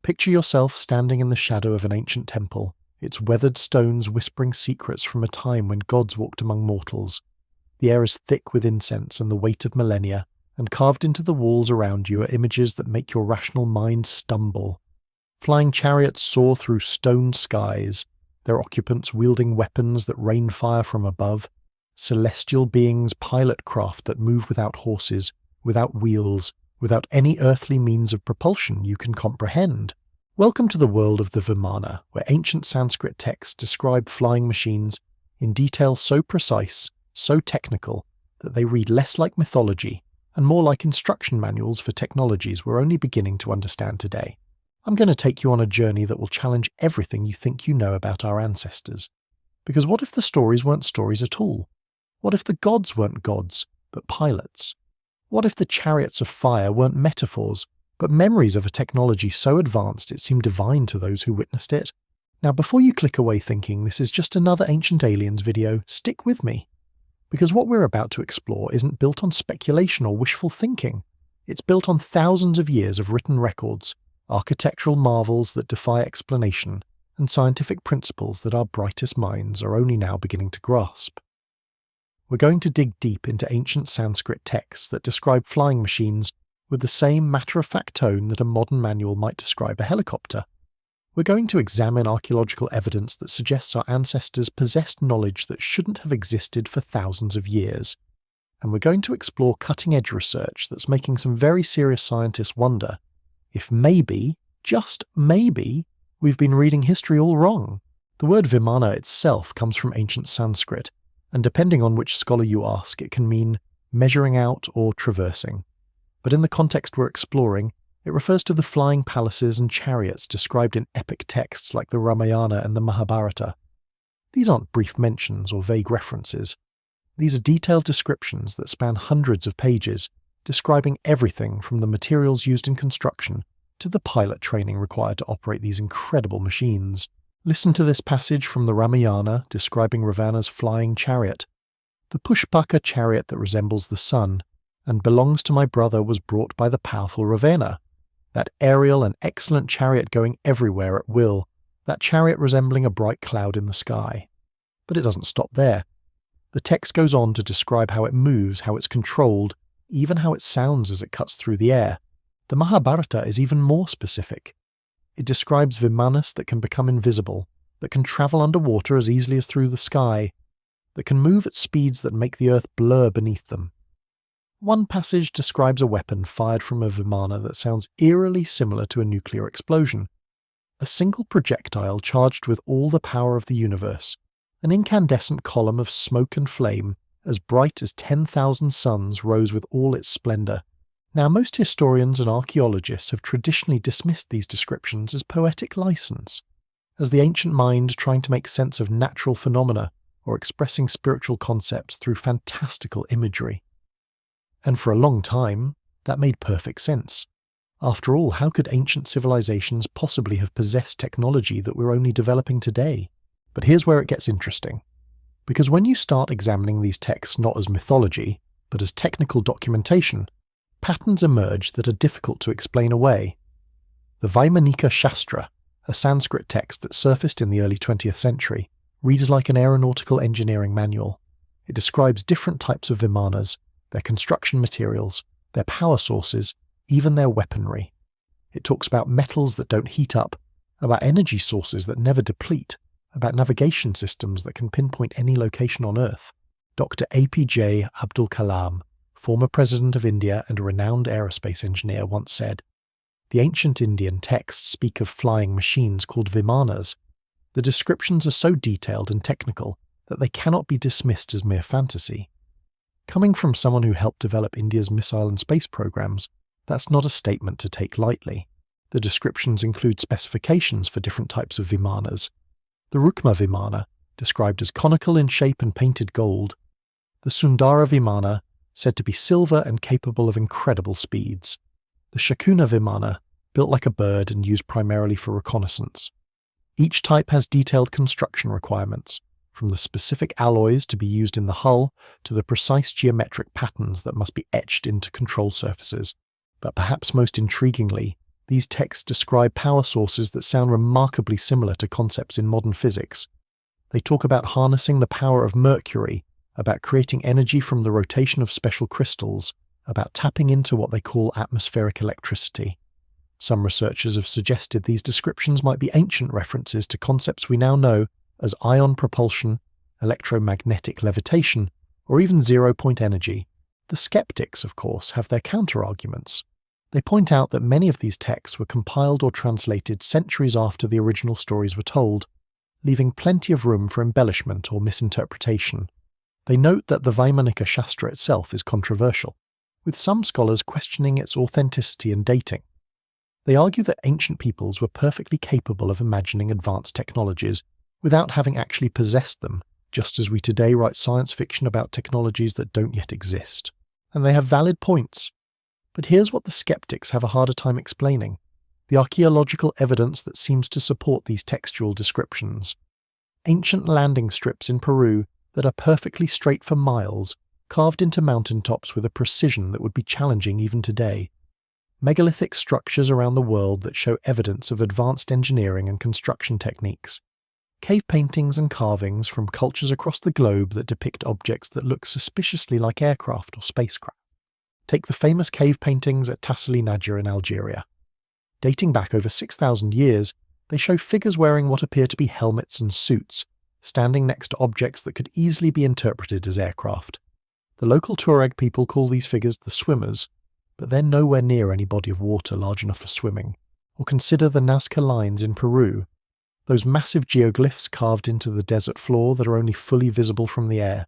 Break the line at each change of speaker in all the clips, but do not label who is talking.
Picture yourself standing in the shadow of an ancient temple, its weathered stones whispering secrets from a time when gods walked among mortals. The air is thick with incense and the weight of millennia, and carved into the walls around you are images that make your rational mind stumble. Flying chariots soar through stone skies, their occupants wielding weapons that rain fire from above. Celestial beings pilot craft that move without horses, without wheels, without any earthly means of propulsion you can comprehend. Welcome to the world of the Vimana, where ancient Sanskrit texts describe flying machines in detail so precise, so technical, that they read less like mythology and more like instruction manuals for technologies we're only beginning to understand today. I'm going to take you on a journey that will challenge everything you think you know about our ancestors. Because what if the stories weren't stories at all? What if the gods weren't gods, but pilots? What if the chariots of fire weren't metaphors, but memories of a technology so advanced it seemed divine to those who witnessed it? Now, before you click away thinking this is just another Ancient Aliens video, stick with me. Because what we're about to explore isn't built on speculation or wishful thinking. It's built on thousands of years of written records, architectural marvels that defy explanation, and scientific principles that our brightest minds are only now beginning to grasp. We're going to dig deep into ancient Sanskrit texts that describe flying machines with the same matter-of-fact tone that a modern manual might describe a helicopter. We're going to examine archaeological evidence that suggests our ancestors possessed knowledge that shouldn't have existed for thousands of years. And we're going to explore cutting-edge research that's making some very serious scientists wonder if maybe, just maybe, we've been reading history all wrong. The word Vimana itself comes from ancient Sanskrit, and depending on which scholar you ask, it can mean measuring out or traversing. But in the context we're exploring, it refers to the flying palaces and chariots described in epic texts like the Ramayana and the Mahabharata. These aren't brief mentions or vague references. These are detailed descriptions that span hundreds of pages, describing everything from the materials used in construction to the pilot training required to operate these incredible machines. Listen to this passage from the Ramayana describing Ravana's flying chariot. The Pushpaka chariot that resembles the sun and belongs to my brother was brought by the powerful Ravana. That aerial and excellent chariot going everywhere at will, that chariot resembling a bright cloud in the sky. But it doesn't stop there. The text goes on to describe how it moves, how it's controlled, even how it sounds as it cuts through the air. The Mahabharata is even more specific. It describes Vimanas that can become invisible, that can travel underwater as easily as through the sky, that can move at speeds that make the earth blur beneath them. One passage describes a weapon fired from a Vimana that sounds eerily similar to a nuclear explosion. A single projectile charged with all the power of the universe, an incandescent column of smoke and flame as bright as 10,000 suns rose with all its splendor. Now, most historians and archaeologists have traditionally dismissed these descriptions as poetic license, as the ancient mind trying to make sense of natural phenomena or expressing spiritual concepts through fantastical imagery. And for a long time, that made perfect sense. After all, how could ancient civilizations possibly have possessed technology that we're only developing today? But here's where it gets interesting. Because when you start examining these texts not as mythology, but as technical documentation, patterns emerge that are difficult to explain away. The Vaimanika Shastra, a Sanskrit text that surfaced in the early 20th century, reads like an aeronautical engineering manual. It describes different types of Vimanas, their construction materials, their power sources, even their weaponry. It talks about metals that don't heat up, about energy sources that never deplete, about navigation systems that can pinpoint any location on Earth. Dr. APJ Abdul Kalam, former president of India and a renowned aerospace engineer, once said, "The ancient Indian texts speak of flying machines called Vimanas. The descriptions are so detailed and technical that they cannot be dismissed as mere fantasy." Coming from someone who helped develop India's missile and space programs, that's not a statement to take lightly. The descriptions include specifications for different types of Vimanas. The Rukma Vimana, described as conical in shape and painted gold. The Sundara Vimana, said to be silver and capable of incredible speeds. The Shakuna Vimana, built like a bird and used primarily for reconnaissance. Each type has detailed construction requirements, from the specific alloys to be used in the hull to the precise geometric patterns that must be etched into control surfaces. But perhaps most intriguingly, These texts describe power sources that sound remarkably similar to concepts in modern physics. They talk about harnessing the power of mercury, about creating energy from the rotation of special crystals, about tapping into what they call atmospheric electricity. Some researchers have suggested these descriptions might be ancient references to concepts we now know as ion propulsion, electromagnetic levitation, or even zero-point energy. The skeptics, of course, have their counter-arguments. They point out that many of these texts were compiled or translated centuries after the original stories were told, leaving plenty of room for embellishment or misinterpretation. They note that the Vaimanika Shastra itself is controversial, with some scholars questioning its authenticity and dating. They argue that ancient peoples were perfectly capable of imagining advanced technologies without having actually possessed them, just as we today write science fiction about technologies that don't yet exist. And they have valid points. But here's what the skeptics have a harder time explaining: the archaeological evidence that seems to support these textual descriptions. Ancient landing strips in Peru that are perfectly straight for miles, carved into mountaintops with a precision that would be challenging even today. Megalithic structures around the world that show evidence of advanced engineering and construction techniques. Cave paintings and carvings from cultures across the globe that depict objects that look suspiciously like aircraft or spacecraft. Take the famous cave paintings at Tassili in Algeria. Dating back over 6,000 years, they show figures wearing what appear to be helmets and suits, standing next to objects that could easily be interpreted as aircraft. The local Tuareg people call these figures the swimmers, but they're nowhere near any body of water large enough for swimming. Or consider the Nazca Lines in Peru, those massive geoglyphs carved into the desert floor that are only fully visible from the air.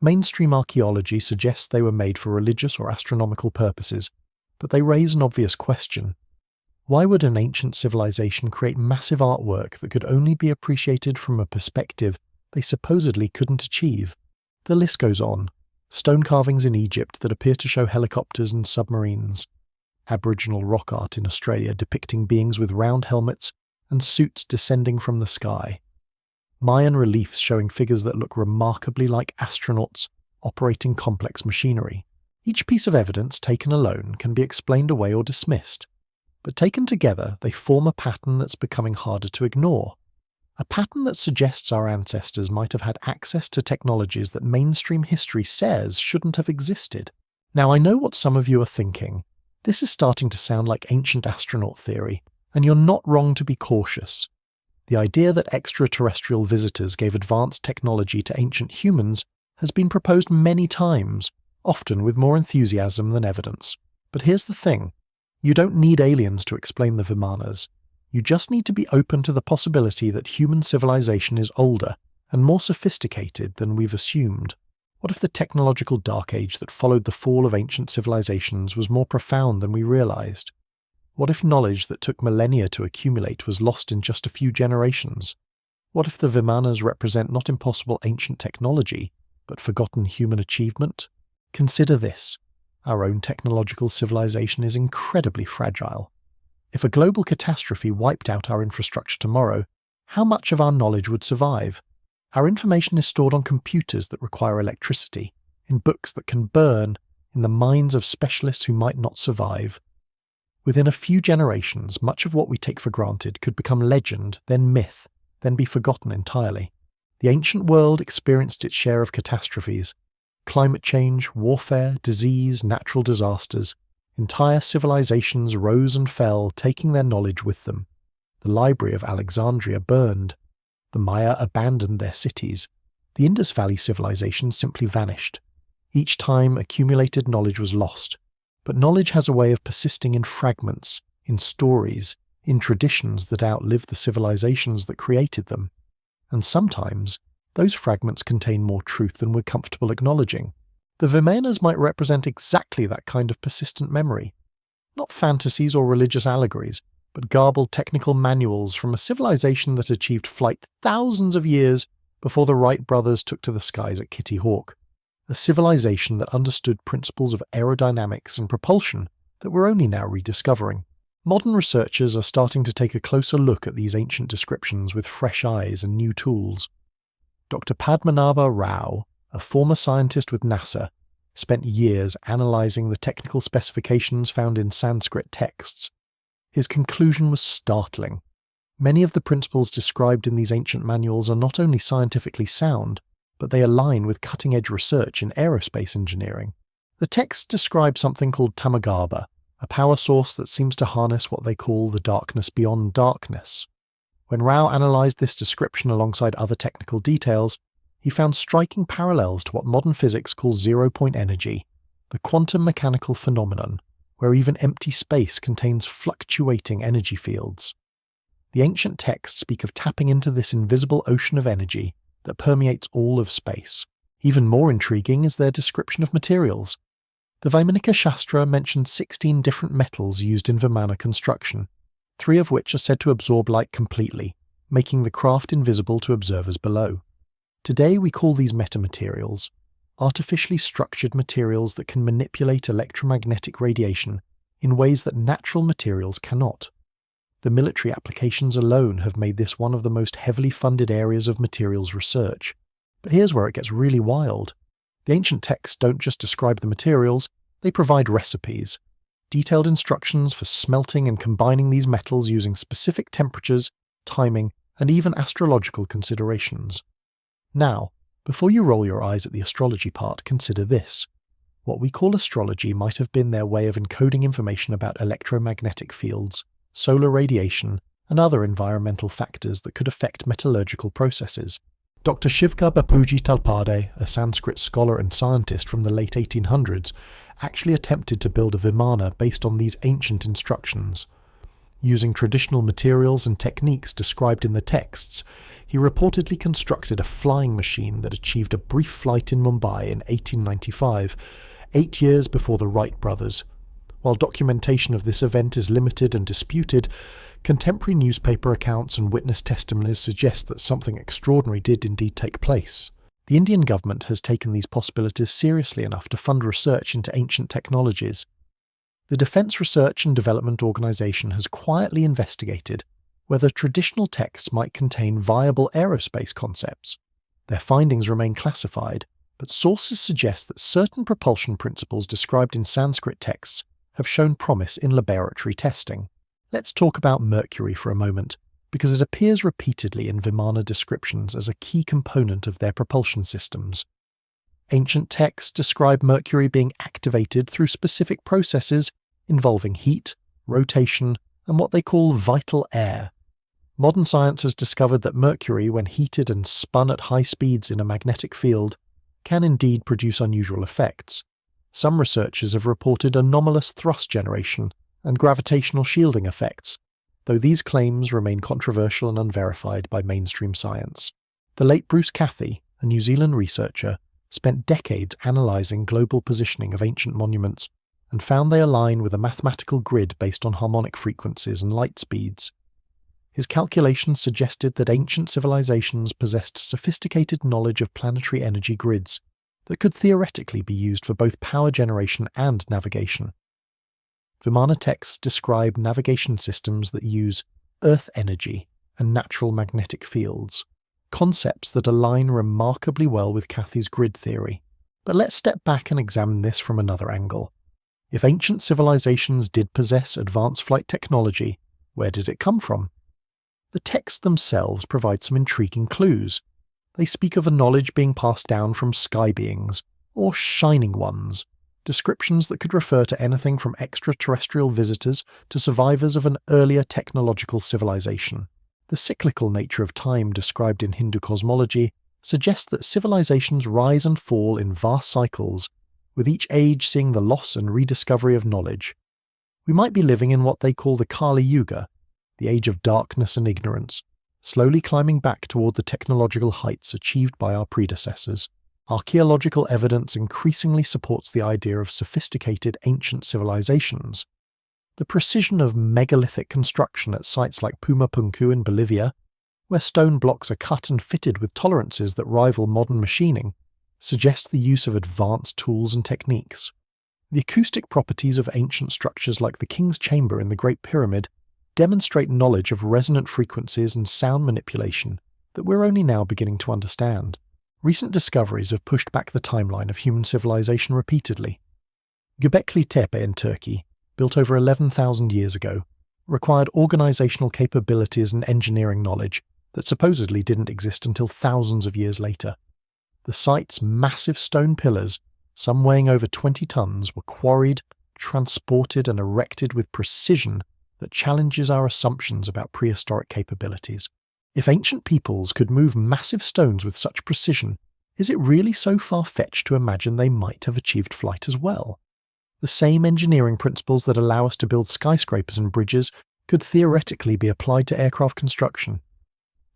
Mainstream archaeology suggests they were made for religious or astronomical purposes, but they raise an obvious question. Why would an ancient civilization create massive artwork that could only be appreciated from a perspective they supposedly couldn't achieve? The list goes on. Stone carvings in Egypt that appear to show helicopters and submarines. Aboriginal rock art in Australia depicting beings with round helmets and suits descending from the sky. Mayan reliefs showing figures that look remarkably like astronauts operating complex machinery. Each piece of evidence taken alone can be explained away or dismissed, but taken together they form a pattern that's becoming harder to ignore. A pattern that suggests our ancestors might have had access to technologies that mainstream history says shouldn't have existed. Now, I know what some of you are thinking. This is starting to sound like ancient astronaut theory, and you're not wrong to be cautious. The idea that extraterrestrial visitors gave advanced technology to ancient humans has been proposed many times, often with more enthusiasm than evidence. But here's the thing. You don't need aliens to explain the Vimanas. You just need to be open to the possibility that human civilization is older and more sophisticated than we've assumed. What if the technological dark age that followed the fall of ancient civilizations was more profound than we realized? What if knowledge that took millennia to accumulate was lost in just a few generations? What if the Vimanas represent not impossible ancient technology, but forgotten human achievement? Consider this. Our own technological civilization is incredibly fragile. If a global catastrophe wiped out our infrastructure tomorrow, how much of our knowledge would survive? Our information is stored on computers that require electricity, in books that can burn, in the minds of specialists who might not survive. Within a few generations, much of what we take for granted could become legend, then myth, then be forgotten entirely. The ancient world experienced its share of catastrophes. Climate change, warfare, disease, natural disasters. Entire civilizations rose and fell, taking their knowledge with them. The Library of Alexandria burned. The Maya abandoned their cities. The Indus Valley civilization simply vanished. Each time, accumulated knowledge was lost. But knowledge has a way of persisting in fragments, in stories, in traditions that outlive the civilizations that created them. And sometimes, those fragments contain more truth than we're comfortable acknowledging. The Vimanas might represent exactly that kind of persistent memory. Not fantasies or religious allegories, but garbled technical manuals from a civilization that achieved flight thousands of years before the Wright brothers took to the skies at Kitty Hawk. A civilization that understood principles of aerodynamics and propulsion that we're only now rediscovering. Modern researchers are starting to take a closer look at these ancient descriptions with fresh eyes and new tools. Dr. Padmanabha Rao, a former scientist with NASA, spent years analysing the technical specifications found in Sanskrit texts. His conclusion was startling. Many of the principles described in these ancient manuals are not only scientifically sound, but they align with cutting-edge research in aerospace engineering. The text describes something called Tamagaba, a power source that seems to harness what they call the darkness beyond darkness. When Rao analysed this description alongside other technical details, he found striking parallels to what modern physics calls zero-point energy, the quantum mechanical phenomenon, where even empty space contains fluctuating energy fields. The ancient texts speak of tapping into this invisible ocean of energy that permeates all of space. Even more intriguing is their description of materials. The Vaimanika Shastra mentions 16 different metals used in Vimana construction, 3 of which are said to absorb light completely, making the craft invisible to observers below. Today we call these metamaterials, artificially structured materials that can manipulate electromagnetic radiation in ways that natural materials cannot. The military applications alone have made this one of the most heavily funded areas of materials research. But here's where it gets really wild. The ancient texts don't just describe the materials, they provide recipes, detailed instructions for smelting and combining these metals using specific temperatures, timing, and even astrological considerations. Now, before you roll your eyes at the astrology part, consider this. What we call astrology might have been their way of encoding information about electromagnetic fields, solar radiation, and other environmental factors that could affect metallurgical processes. Dr. Shivka Bapuji Talpade, a Sanskrit scholar and scientist from the late 1800s, actually attempted to build a Vimana based on these ancient instructions. Using traditional materials and techniques described in the texts, he reportedly constructed a flying machine that achieved a brief flight in Mumbai in 1895, 8 years before the Wright brothers. While documentation of this event is limited and disputed, contemporary newspaper accounts and witness testimonies suggest that something extraordinary did indeed take place. The Indian government has taken these possibilities seriously enough to fund research into ancient technologies. The Defence Research and Development Organisation has quietly investigated whether traditional texts might contain viable aerospace concepts. Their findings remain classified, but sources suggest that certain propulsion principles described in Sanskrit texts have shown promise in laboratory testing. Let's talk about mercury for a moment, because it appears repeatedly in Vimana descriptions as a key component of their propulsion systems. Ancient texts describe mercury being activated through specific processes involving heat, rotation, and what they call vital air. Modern science has discovered that mercury, when heated and spun at high speeds in a magnetic field, can indeed produce unusual effects. Some researchers have reported anomalous thrust generation and gravitational shielding effects, though these claims remain controversial and unverified by mainstream science. The late Bruce Cathy, a New Zealand researcher, spent decades analysing global positioning of ancient monuments and found they align with a mathematical grid based on harmonic frequencies and light speeds. His calculations suggested that ancient civilizations possessed sophisticated knowledge of planetary energy grids that could theoretically be used for both power generation and navigation. Vimana texts describe navigation systems that use earth energy and natural magnetic fields, concepts that align remarkably well with Cathy's grid theory. But let's step back and examine this from another angle. If ancient civilizations did possess advanced flight technology, where did it come from? The texts themselves provide some intriguing clues. They speak of a knowledge being passed down from sky beings, or shining ones, descriptions that could refer to anything from extraterrestrial visitors to survivors of an earlier technological civilization. The cyclical nature of time described in Hindu cosmology suggests that civilizations rise and fall in vast cycles, with each age seeing the loss and rediscovery of knowledge. We might be living in what they call the Kali Yuga, the age of darkness and ignorance, slowly climbing back toward the technological heights achieved by our predecessors. Archaeological evidence increasingly supports the idea of sophisticated ancient civilizations. The precision of megalithic construction at sites like Pumapunku in Bolivia, where stone blocks are cut and fitted with tolerances that rival modern machining, suggests the use of advanced tools and techniques. The acoustic properties of ancient structures like the King's Chamber in the Great Pyramid demonstrate knowledge of resonant frequencies and sound manipulation that we're only now beginning to understand. Recent discoveries have pushed back the timeline of human civilization repeatedly. Göbekli Tepe in Turkey, built over 11,000 years ago, required organizational capabilities and engineering knowledge that supposedly didn't exist until thousands of years later. The site's massive stone pillars, some weighing over 20 tons, were quarried, transported and erected with precision that challenges our assumptions about prehistoric capabilities. If ancient peoples could move massive stones with such precision, is it really so far-fetched to imagine they might have achieved flight as well? The same engineering principles that allow us to build skyscrapers and bridges could theoretically be applied to aircraft construction.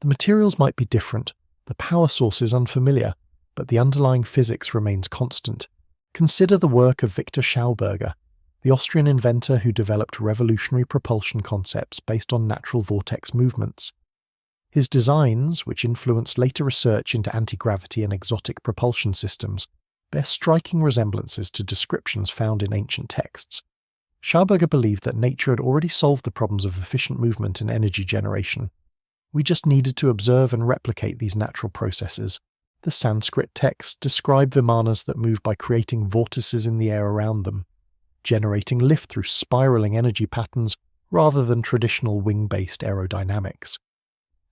The materials might be different, the power source is unfamiliar, but the underlying physics remains constant. Consider the work of Victor Schauberger, the Austrian inventor who developed revolutionary propulsion concepts based on natural vortex movements. His designs, which influenced later research into anti-gravity and exotic propulsion systems, bear striking resemblances to descriptions found in ancient texts. Schauberger believed that nature had already solved the problems of efficient movement and energy generation. We just needed to observe and replicate these natural processes. The Sanskrit texts describe Vimanas that move by creating vortices in the air around them, generating lift through spiraling energy patterns rather than traditional wing-based aerodynamics.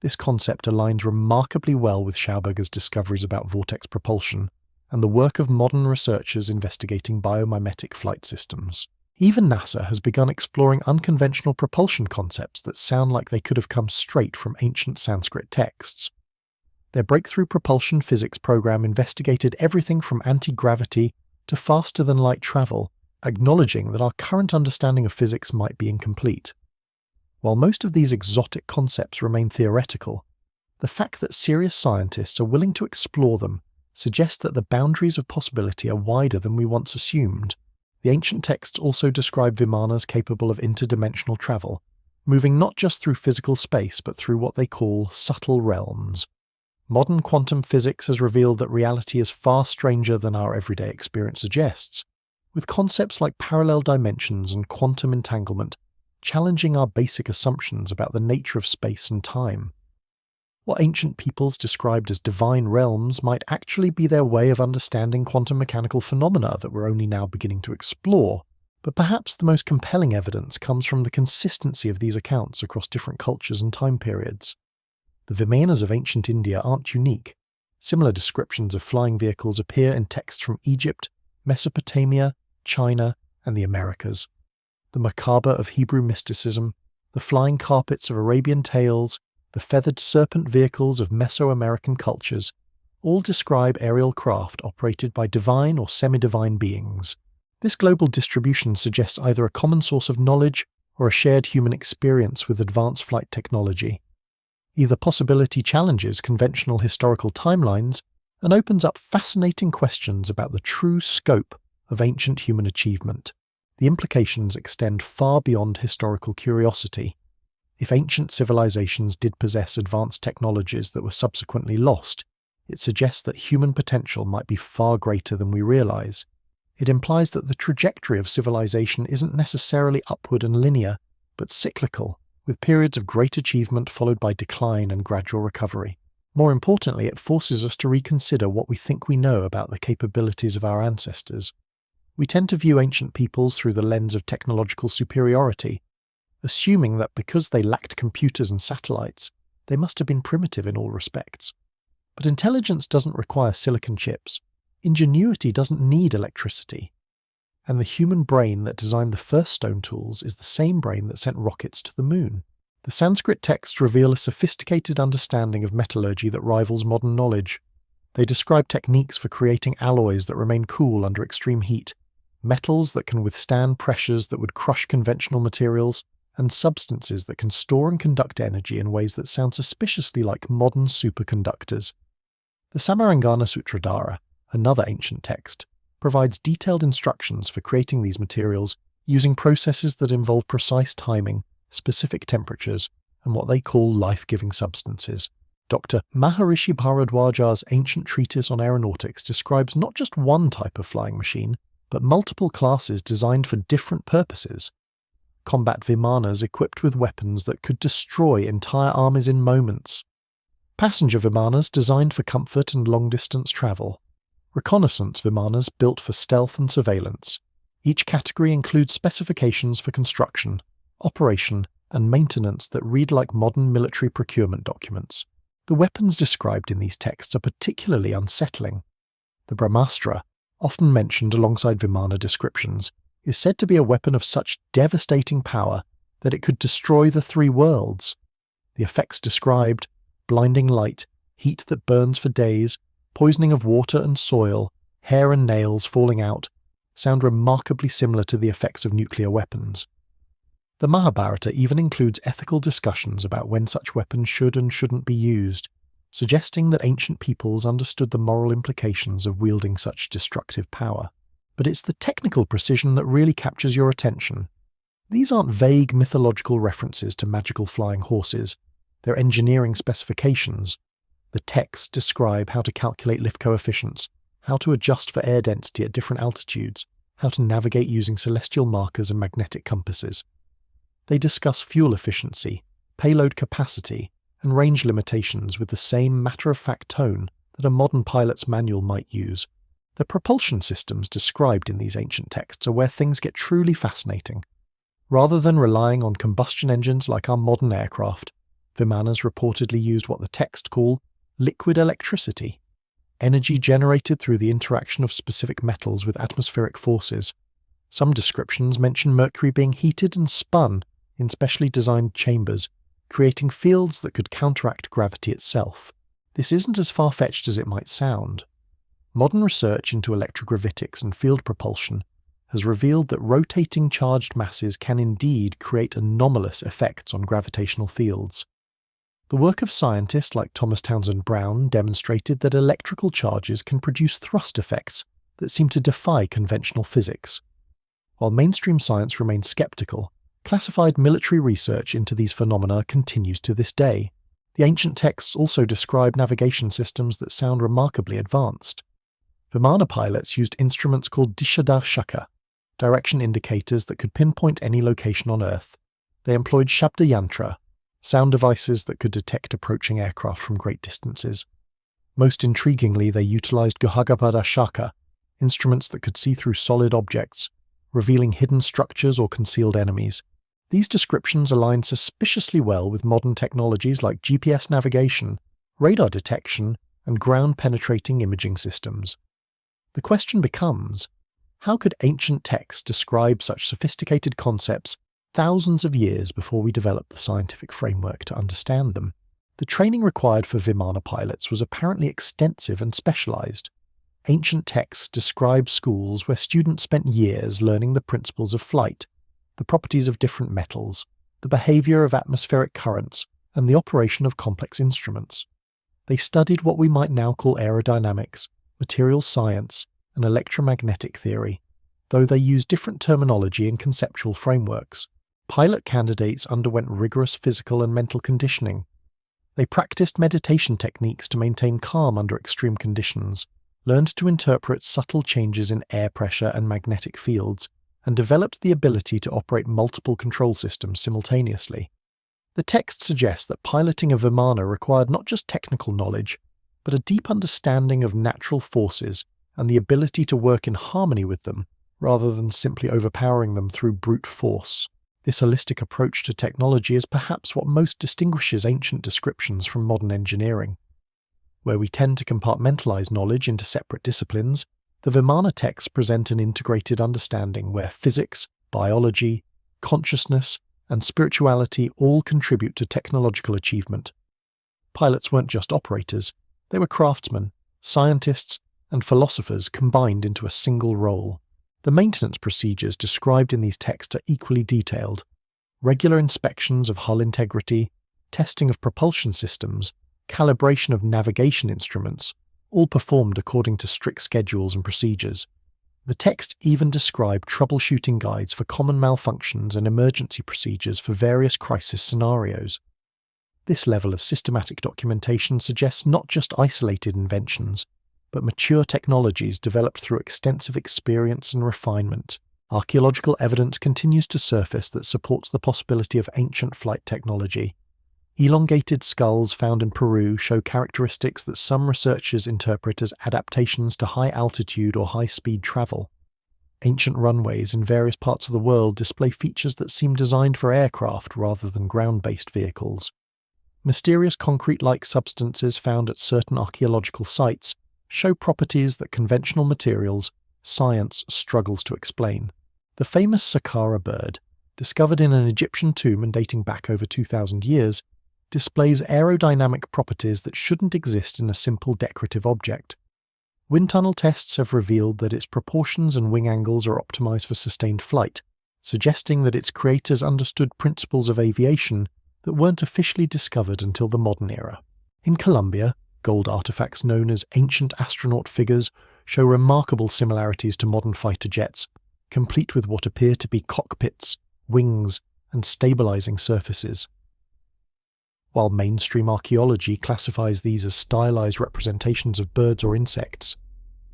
This concept aligns remarkably well with Schauberger's discoveries about vortex propulsion and the work of modern researchers investigating biomimetic flight systems. Even NASA has begun exploring unconventional propulsion concepts that sound like they could have come straight from ancient Sanskrit texts. Their breakthrough propulsion physics program investigated everything from anti-gravity to faster-than-light travel, acknowledging that our current understanding of physics might be incomplete. While most of these exotic concepts remain theoretical, the fact that serious scientists are willing to explore them suggests that the boundaries of possibility are wider than we once assumed. The ancient texts also describe Vimanas capable of interdimensional travel, moving not just through physical space but through what they call subtle realms. Modern quantum physics has revealed that reality is far stranger than our everyday experience suggests, with concepts like parallel dimensions and quantum entanglement challenging our basic assumptions about the nature of space and time. What ancient peoples described as divine realms might actually be their way of understanding quantum mechanical phenomena that we're only now beginning to explore, but perhaps the most compelling evidence comes from the consistency of these accounts across different cultures and time periods. The Vimanas of ancient India aren't unique. Similar descriptions of flying vehicles appear in texts from Egypt, Mesopotamia, China, and the Americas. The macabre of Hebrew mysticism, the flying carpets of Arabian tales, the feathered serpent vehicles of Mesoamerican cultures, all describe aerial craft operated by divine or semi-divine beings. This global distribution suggests either a common source of knowledge or a shared human experience with advanced flight technology. Either possibility challenges conventional historical timelines and opens up fascinating questions about the true scope of ancient human achievement. The implications extend far beyond historical curiosity. If ancient civilizations did possess advanced technologies that were subsequently lost, it suggests that human potential might be far greater than we realize. It implies that the trajectory of civilization isn't necessarily upward and linear, but cyclical, with periods of great achievement followed by decline and gradual recovery. More importantly, it forces us to reconsider what we think we know about the capabilities of our ancestors. We tend to view ancient peoples through the lens of technological superiority, assuming that because they lacked computers and satellites, they must have been primitive in all respects. But intelligence doesn't require silicon chips. Ingenuity doesn't need electricity. And the human brain that designed the first stone tools is the same brain that sent rockets to the moon. The Sanskrit texts reveal a sophisticated understanding of metallurgy that rivals modern knowledge. They describe techniques for creating alloys that remain cool under extreme heat, metals that can withstand pressures that would crush conventional materials, and substances that can store and conduct energy in ways that sound suspiciously like modern superconductors. The Samarangana Sutradhara, another ancient text, provides detailed instructions for creating these materials using processes that involve precise timing, specific temperatures, and what they call life-giving substances. Dr. Maharishi Bharadwaja's ancient treatise on aeronautics describes not just one type of flying machine, but multiple classes designed for different purposes. Combat Vimanas equipped with weapons that could destroy entire armies in moments. Passenger Vimanas designed for comfort and long-distance travel. Reconnaissance Vimanas built for stealth and surveillance. Each category includes specifications for construction, operation, and maintenance that read like modern military procurement documents. The weapons described in these texts are particularly unsettling. The Brahmastra, often mentioned alongside Vimana descriptions, is said to be a weapon of such devastating power that it could destroy the three worlds. The effects described, blinding light, heat that burns for days, poisoning of water and soil, hair and nails falling out, sound remarkably similar to the effects of nuclear weapons. The Mahabharata even includes ethical discussions about when such weapons should and shouldn't be used, suggesting that ancient peoples understood the moral implications of wielding such destructive power. But it's the technical precision that really captures your attention. These aren't vague mythological references to magical flying horses, they're engineering specifications. The texts describe how to calculate lift coefficients, how to adjust for air density at different altitudes, how to navigate using celestial markers and magnetic compasses. They discuss fuel efficiency, payload capacity, and range limitations with the same matter-of-fact tone that a modern pilot's manual might use. The propulsion systems described in these ancient texts are where things get truly fascinating. Rather than relying on combustion engines like our modern aircraft, Vimanas reportedly used what the texts call liquid electricity, energy generated through the interaction of specific metals with atmospheric forces. Some descriptions mention mercury being heated and spun in specially designed chambers, creating fields that could counteract gravity itself. This isn't as far-fetched as it might sound. Modern research into electrogravitics and field propulsion has revealed that rotating charged masses can indeed create anomalous effects on gravitational fields. The work of scientists like Thomas Townsend Brown demonstrated that electrical charges can produce thrust effects that seem to defy conventional physics. While mainstream science remains skeptical, classified military research into these phenomena continues to this day. The ancient texts also describe navigation systems that sound remarkably advanced. Vimana pilots used instruments called Dishadarshaka, direction indicators that could pinpoint any location on Earth. They employed Shabda Yantra, sound devices that could detect approaching aircraft from great distances. Most intriguingly, they utilized Guhagapada Shaka, instruments that could see through solid objects, revealing hidden structures or concealed enemies. These descriptions align suspiciously well with modern technologies like GPS navigation, radar detection, and ground-penetrating imaging systems. The question becomes, how could ancient texts describe such sophisticated concepts thousands of years before we developed the scientific framework to understand them? The training required for Vimana pilots was apparently extensive and specialized. Ancient texts describe schools where students spent years learning the principles of flight, the properties of different metals, the behavior of atmospheric currents, and the operation of complex instruments. They studied what we might now call aerodynamics, materials science, and electromagnetic theory, though they used different terminology and conceptual frameworks. Pilot candidates underwent rigorous physical and mental conditioning. They practiced meditation techniques to maintain calm under extreme conditions, learned to interpret subtle changes in air pressure and magnetic fields, and developed the ability to operate multiple control systems simultaneously. The text suggests that piloting a Vimana required not just technical knowledge, but a deep understanding of natural forces and the ability to work in harmony with them, rather than simply overpowering them through brute force. This holistic approach to technology is perhaps what most distinguishes ancient descriptions from modern engineering. Where we tend to compartmentalize knowledge into separate disciplines, the Vimana texts present an integrated understanding where physics, biology, consciousness, and spirituality all contribute to technological achievement. Pilots weren't just operators, they were craftsmen, scientists, and philosophers combined into a single role. The maintenance procedures described in these texts are equally detailed. Regular inspections of hull integrity, testing of propulsion systems, calibration of navigation instruments, all performed according to strict schedules and procedures. The text even describe troubleshooting guides for common malfunctions and emergency procedures for various crisis scenarios. This level of systematic documentation suggests not just isolated inventions, but mature technologies developed through extensive experience and refinement. Archaeological evidence continues to surface that supports the possibility of ancient flight technology. Elongated skulls found in Peru show characteristics that some researchers interpret as adaptations to high altitude or high speed travel. Ancient runways in various parts of the world display features that seem designed for aircraft rather than ground-based vehicles. Mysterious concrete-like substances found at certain archaeological sites show properties that conventional materials, science struggles to explain. The famous Saqqara Bird, discovered in an Egyptian tomb and dating back over 2,000 years, displays aerodynamic properties that shouldn't exist in a simple decorative object. Wind tunnel tests have revealed that its proportions and wing angles are optimized for sustained flight, suggesting that its creators understood principles of aviation that weren't officially discovered until the modern era. In Colombia, gold artifacts known as ancient astronaut figures show remarkable similarities to modern fighter jets, complete with what appear to be cockpits, wings, and stabilizing surfaces. While mainstream archaeology classifies these as stylized representations of birds or insects,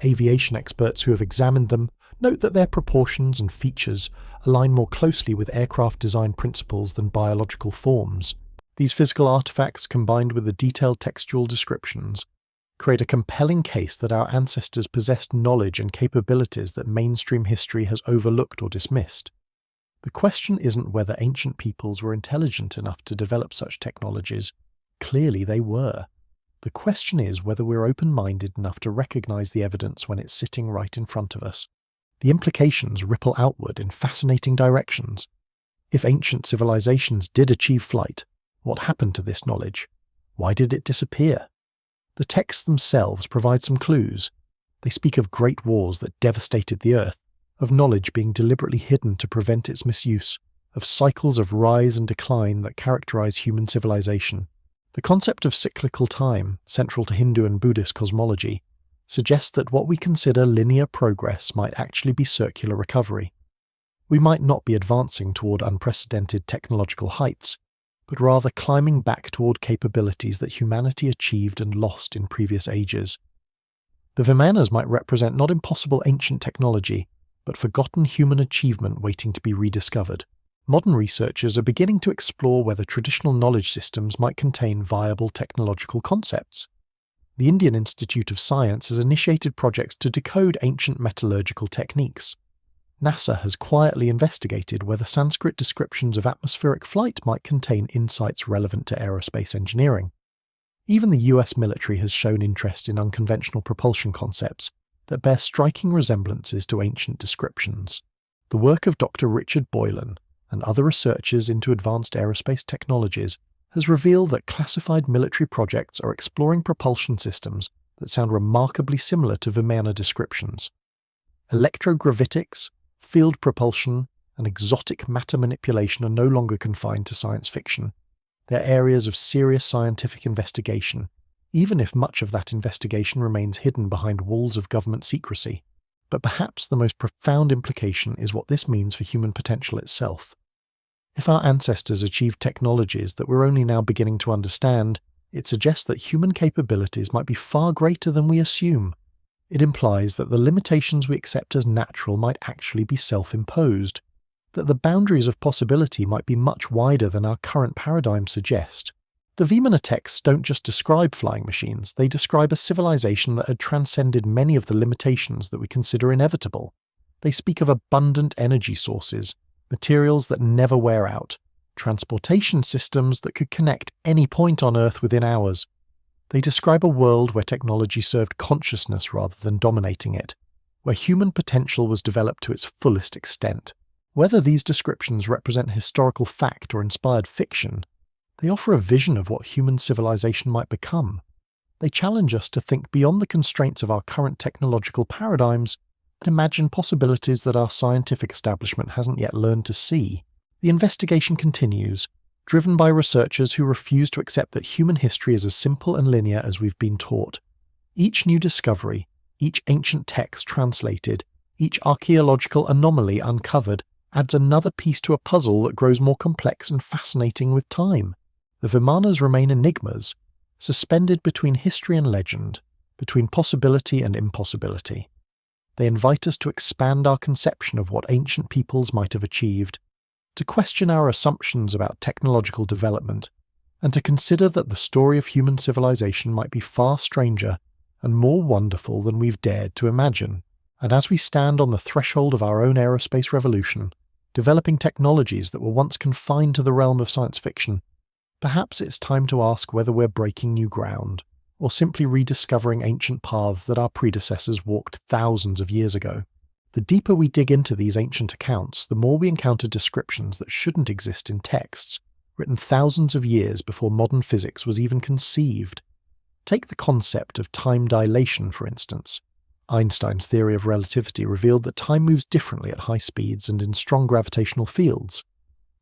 aviation experts who have examined them note that their proportions and features align more closely with aircraft design principles than biological forms. These physical artifacts, combined with the detailed textual descriptions, create a compelling case that our ancestors possessed knowledge and capabilities that mainstream history has overlooked or dismissed. The question isn't whether ancient peoples were intelligent enough to develop such technologies. Clearly they were. The question is whether we're open-minded enough to recognize the evidence when it's sitting right in front of us. The implications ripple outward in fascinating directions. If ancient civilizations did achieve flight, what happened to this knowledge? Why did it disappear? The texts themselves provide some clues. They speak of great wars that devastated the earth, of knowledge being deliberately hidden to prevent its misuse, of cycles of rise and decline that characterize human civilization. The concept of cyclical time, central to Hindu and Buddhist cosmology, suggests that what we consider linear progress might actually be circular recovery. We might not be advancing toward unprecedented technological heights, but rather climbing back toward capabilities that humanity achieved and lost in previous ages. The Vimanas might represent not impossible ancient technology, but forgotten human achievement waiting to be rediscovered. Modern researchers are beginning to explore whether traditional knowledge systems might contain viable technological concepts. The Indian Institute of Science has initiated projects to decode ancient metallurgical techniques. NASA has quietly investigated whether Sanskrit descriptions of atmospheric flight might contain insights relevant to aerospace engineering. Even the US military has shown interest in unconventional propulsion concepts that bear striking resemblances to ancient descriptions. The work of Dr. Richard Boylan and other researchers into advanced aerospace technologies has revealed that classified military projects are exploring propulsion systems that sound remarkably similar to Vimana descriptions. Electrogravitics, field propulsion, and exotic matter manipulation are no longer confined to science fiction. They're areas of serious scientific investigation, even if much of that investigation remains hidden behind walls of government secrecy. But perhaps the most profound implication is what this means for human potential itself. If our ancestors achieved technologies that we're only now beginning to understand, it suggests that human capabilities might be far greater than we assume. It implies that the limitations we accept as natural might actually be self-imposed, that the boundaries of possibility might be much wider than our current paradigms suggest. The Vimana texts don't just describe flying machines, they describe a civilization that had transcended many of the limitations that we consider inevitable. They speak of abundant energy sources, materials that never wear out, transportation systems that could connect any point on Earth within hours. They describe a world where technology served consciousness rather than dominating it, where human potential was developed to its fullest extent. Whether these descriptions represent historical fact or inspired fiction, they offer a vision of what human civilization might become. They challenge us to think beyond the constraints of our current technological paradigms and imagine possibilities that our scientific establishment hasn't yet learned to see. The investigation continues, driven by researchers who refuse to accept that human history is as simple and linear as we've been taught. Each new discovery, each ancient text translated, each archaeological anomaly uncovered adds another piece to a puzzle that grows more complex and fascinating with time. The Vimanas remain enigmas, suspended between history and legend, between possibility and impossibility. They invite us to expand our conception of what ancient peoples might have achieved, to question our assumptions about technological development, and to consider that the story of human civilization might be far stranger and more wonderful than we've dared to imagine. And as we stand on the threshold of our own aerospace revolution, developing technologies that were once confined to the realm of science fiction, perhaps it's time to ask whether we're breaking new ground, or simply rediscovering ancient paths that our predecessors walked thousands of years ago. The deeper we dig into these ancient accounts, the more we encounter descriptions that shouldn't exist in texts, written thousands of years before modern physics was even conceived. Take the concept of time dilation, for instance. Einstein's theory of relativity revealed that time moves differently at high speeds and in strong gravitational fields.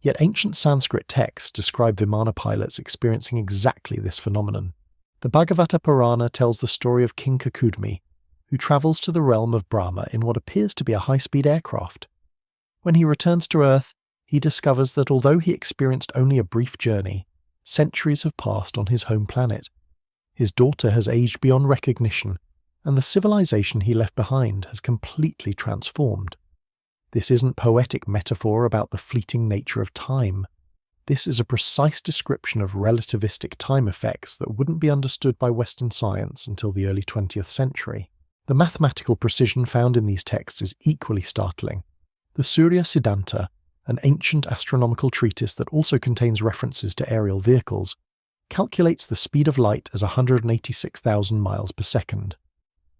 Yet ancient Sanskrit texts describe Vimana pilots experiencing exactly this phenomenon. The Bhagavata Purana tells the story of King Kakudmi, who travels to the realm of Brahma in what appears to be a high-speed aircraft. When he returns to Earth, he discovers that although he experienced only a brief journey, centuries have passed on his home planet. His daughter has aged beyond recognition, and the civilization he left behind has completely transformed. This isn't poetic metaphor about the fleeting nature of time. This is a precise description of relativistic time effects that wouldn't be understood by Western science until the early 20th century. The mathematical precision found in these texts is equally startling. The Surya Siddhanta, an ancient astronomical treatise that also contains references to aerial vehicles, calculates the speed of light as 186,000 miles per second.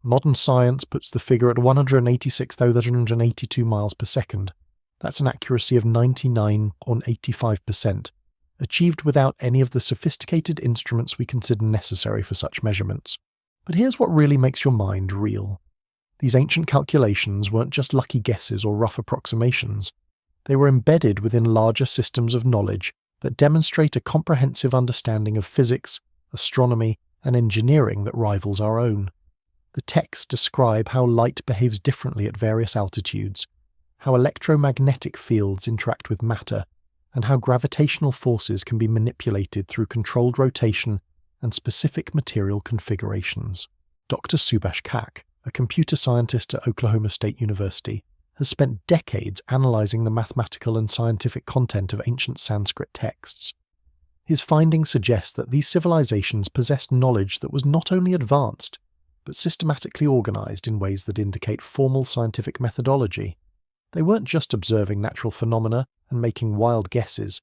Modern science puts the figure at 186,882 miles per second. That's an accuracy of 99.85%, achieved without any of the sophisticated instruments we consider necessary for such measurements. But here's what really makes your mind reel. These ancient calculations weren't just lucky guesses or rough approximations. They were embedded within larger systems of knowledge that demonstrate a comprehensive understanding of physics, astronomy, and engineering that rivals our own. The texts describe how light behaves differently at various altitudes, how electromagnetic fields interact with matter, and how gravitational forces can be manipulated through controlled rotation and specific material configurations. Dr. Subhash Kak, a computer scientist at Oklahoma State University, has spent decades analyzing the mathematical and scientific content of ancient Sanskrit texts. His findings suggest that these civilizations possessed knowledge that was not only advanced, but systematically organized in ways that indicate formal scientific methodology. They weren't just observing natural phenomena and making wild guesses.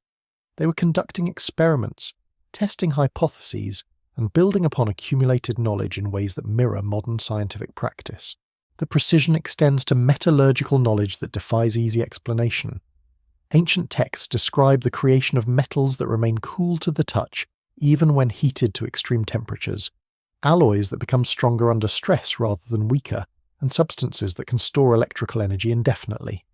They were conducting experiments, testing hypotheses, and building upon accumulated knowledge in ways that mirror modern scientific practice. The precision extends to metallurgical knowledge that defies easy explanation. Ancient texts describe the creation of metals that remain cool to the touch, even when heated to extreme temperatures, alloys that become stronger under stress rather than weaker, and substances that can store electrical energy indefinitely.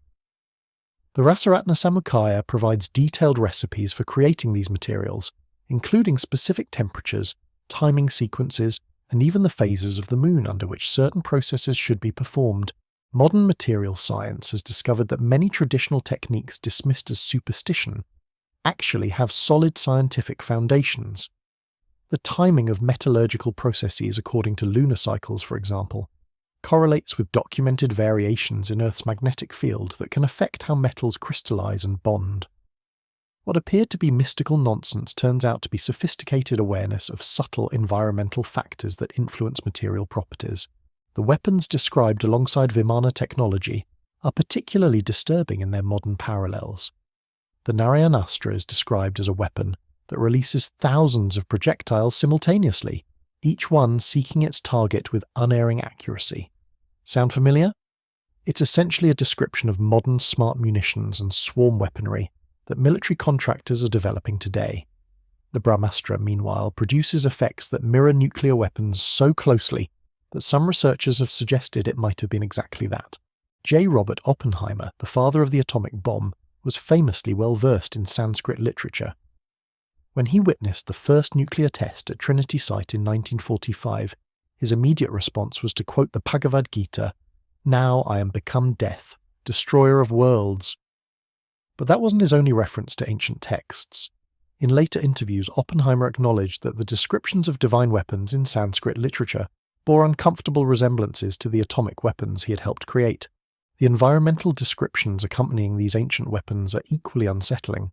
The Rasaratna Samukaya provides detailed recipes for creating these materials, including specific temperatures, timing sequences, and even the phases of the moon under which certain processes should be performed. Modern material science has discovered that many traditional techniques dismissed as superstition actually have solid scientific foundations. The timing of metallurgical processes according to lunar cycles, for example, correlates with documented variations in Earth's magnetic field that can affect how metals crystallize and bond. What appeared to be mystical nonsense turns out to be sophisticated awareness of subtle environmental factors that influence material properties. The weapons described alongside Vimana technology are particularly disturbing in their modern parallels. The Narayanaastra is described as a weapon that releases thousands of projectiles simultaneously, each one seeking its target with unerring accuracy. Sound familiar? It's essentially a description of modern smart munitions and swarm weaponry that military contractors are developing today. The Brahmastra, meanwhile, produces effects that mirror nuclear weapons so closely that some researchers have suggested it might have been exactly that. J. Robert Oppenheimer, the father of the atomic bomb, was famously well versed in Sanskrit literature. When he witnessed the first nuclear test at Trinity Site in 1945, his immediate response was to quote the Bhagavad Gita, "Now I am become death, destroyer of worlds." But that wasn't his only reference to ancient texts. In later interviews, Oppenheimer acknowledged that the descriptions of divine weapons in Sanskrit literature bore uncomfortable resemblances to the atomic weapons he had helped create. The environmental descriptions accompanying these ancient weapons are equally unsettling.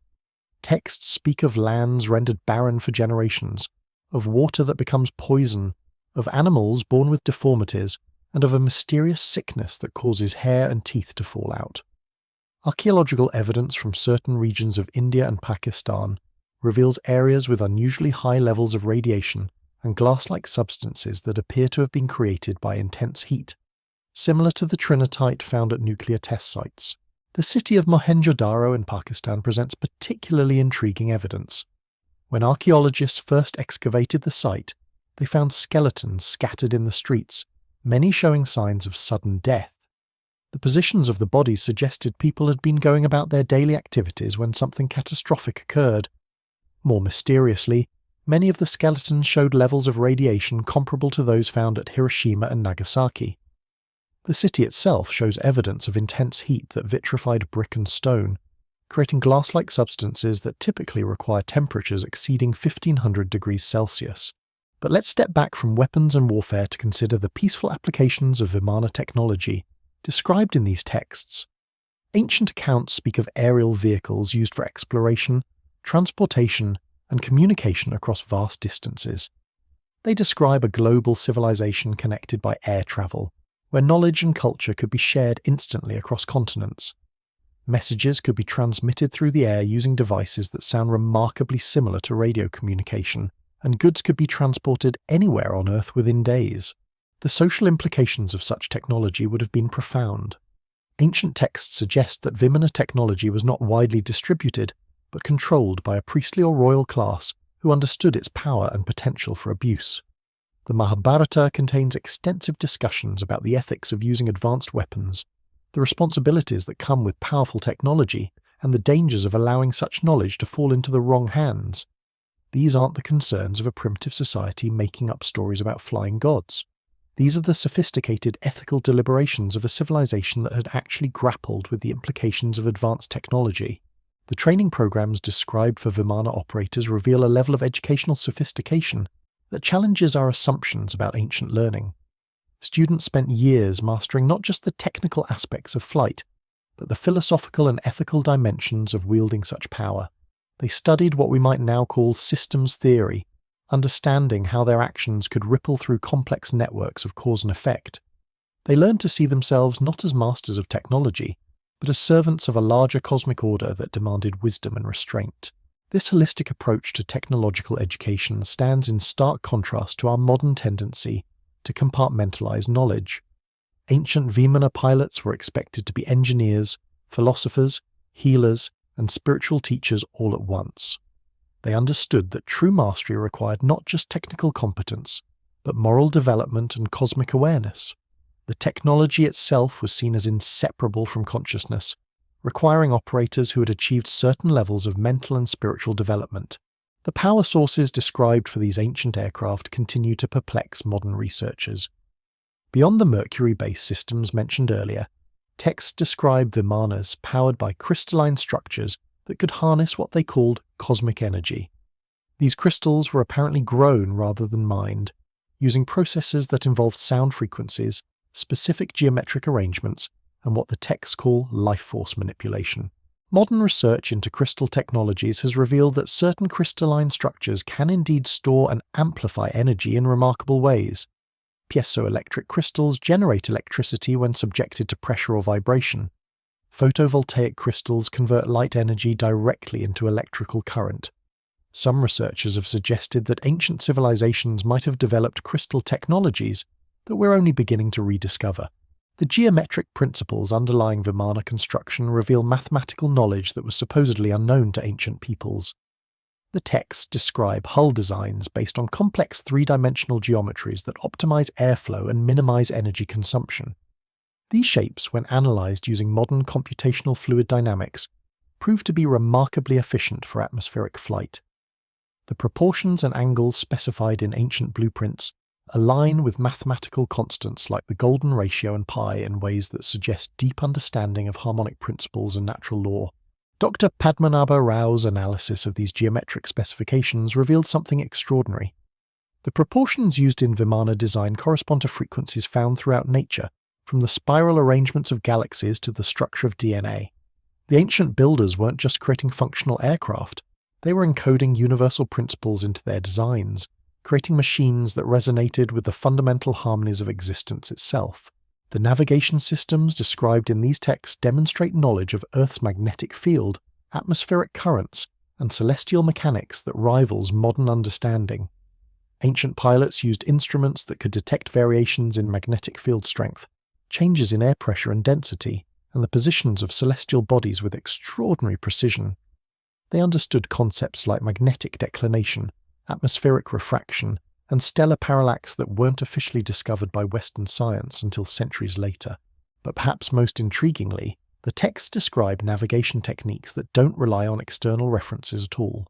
Texts speak of lands rendered barren for generations, of water that becomes poison, of animals born with deformities, and of a mysterious sickness that causes hair and teeth to fall out. Archaeological evidence from certain regions of India and Pakistan reveals areas with unusually high levels of radiation and glass-like substances that appear to have been created by intense heat, similar to the trinitite found at nuclear test sites. The city of Mohenjo-Daro in Pakistan presents particularly intriguing evidence. When archaeologists first excavated the site, they found skeletons scattered in the streets, many showing signs of sudden death. The positions of the bodies suggested people had been going about their daily activities when something catastrophic occurred. More mysteriously, many of the skeletons showed levels of radiation comparable to those found at Hiroshima and Nagasaki. The city itself shows evidence of intense heat that vitrified brick and stone, creating glass-like substances that typically require temperatures exceeding 1500 degrees Celsius. But let's step back from weapons and warfare to consider the peaceful applications of Vimana technology described in these texts. Ancient accounts speak of aerial vehicles used for exploration, transportation, and communication across vast distances. They describe a global civilization connected by air travel, where knowledge and culture could be shared instantly across continents. Messages could be transmitted through the air using devices that sound remarkably similar to radio communication, and goods could be transported anywhere on Earth within days. The social implications of such technology would have been profound. Ancient texts suggest that Vimana technology was not widely distributed, but controlled by a priestly or royal class who understood its power and potential for abuse. The Mahabharata contains extensive discussions about the ethics of using advanced weapons, the responsibilities that come with powerful technology, and the dangers of allowing such knowledge to fall into the wrong hands. These aren't the concerns of a primitive society making up stories about flying gods. These are the sophisticated ethical deliberations of a civilization that had actually grappled with the implications of advanced technology. The training programs described for Vimana operators reveal a level of educational sophistication that challenges our assumptions about ancient learning. Students spent years mastering not just the technical aspects of flight, but the philosophical and ethical dimensions of wielding such power. They studied what we might now call systems theory, understanding how their actions could ripple through complex networks of cause and effect. They learned to see themselves not as masters of technology, but as servants of a larger cosmic order that demanded wisdom and restraint. This holistic approach to technological education stands in stark contrast to our modern tendency to compartmentalize knowledge. Ancient Vimana pilots were expected to be engineers, philosophers, healers, and spiritual teachers all at once. They understood that true mastery required not just technical competence, but moral development and cosmic awareness. The technology itself was seen as inseparable from consciousness, requiring operators who had achieved certain levels of mental and spiritual development. The power sources described for these ancient aircraft continue to perplex modern researchers. Beyond the mercury-based systems mentioned earlier, texts describe Vimanas powered by crystalline structures that could harness what they called cosmic energy. These crystals were apparently grown rather than mined, using processes that involved sound frequencies, specific geometric arrangements, and what the texts call life force manipulation. Modern research into crystal technologies has revealed that certain crystalline structures can indeed store and amplify energy in remarkable ways. Piezoelectric crystals generate electricity when subjected to pressure or vibration. Photovoltaic crystals convert light energy directly into electrical current. Some researchers have suggested that ancient civilizations might have developed crystal technologies that we're only beginning to rediscover. The geometric principles underlying Vimana construction reveal mathematical knowledge that was supposedly unknown to ancient peoples. The texts describe hull designs based on complex three-dimensional geometries that optimize airflow and minimize energy consumption. These shapes, when analyzed using modern computational fluid dynamics, prove to be remarkably efficient for atmospheric flight. The proportions and angles specified in ancient blueprints align with mathematical constants like the golden ratio and pi in ways that suggest deep understanding of harmonic principles and natural law. Dr. Padmanabha Rao's analysis of these geometric specifications revealed something extraordinary. The proportions used in Vimana design correspond to frequencies found throughout nature, from the spiral arrangements of galaxies to the structure of DNA. The ancient builders weren't just creating functional aircraft, they were encoding universal principles into their designs, creating machines that resonated with the fundamental harmonies of existence itself. The navigation systems described in these texts demonstrate knowledge of Earth's magnetic field, atmospheric currents, and celestial mechanics that rivals modern understanding. Ancient pilots used instruments that could detect variations in magnetic field strength, changes in air pressure and density, and the positions of celestial bodies with extraordinary precision. They understood concepts like magnetic declination, atmospheric refraction, and stellar parallax that weren't officially discovered by Western science until centuries later. But perhaps most intriguingly, the texts describe navigation techniques that don't rely on external references at all.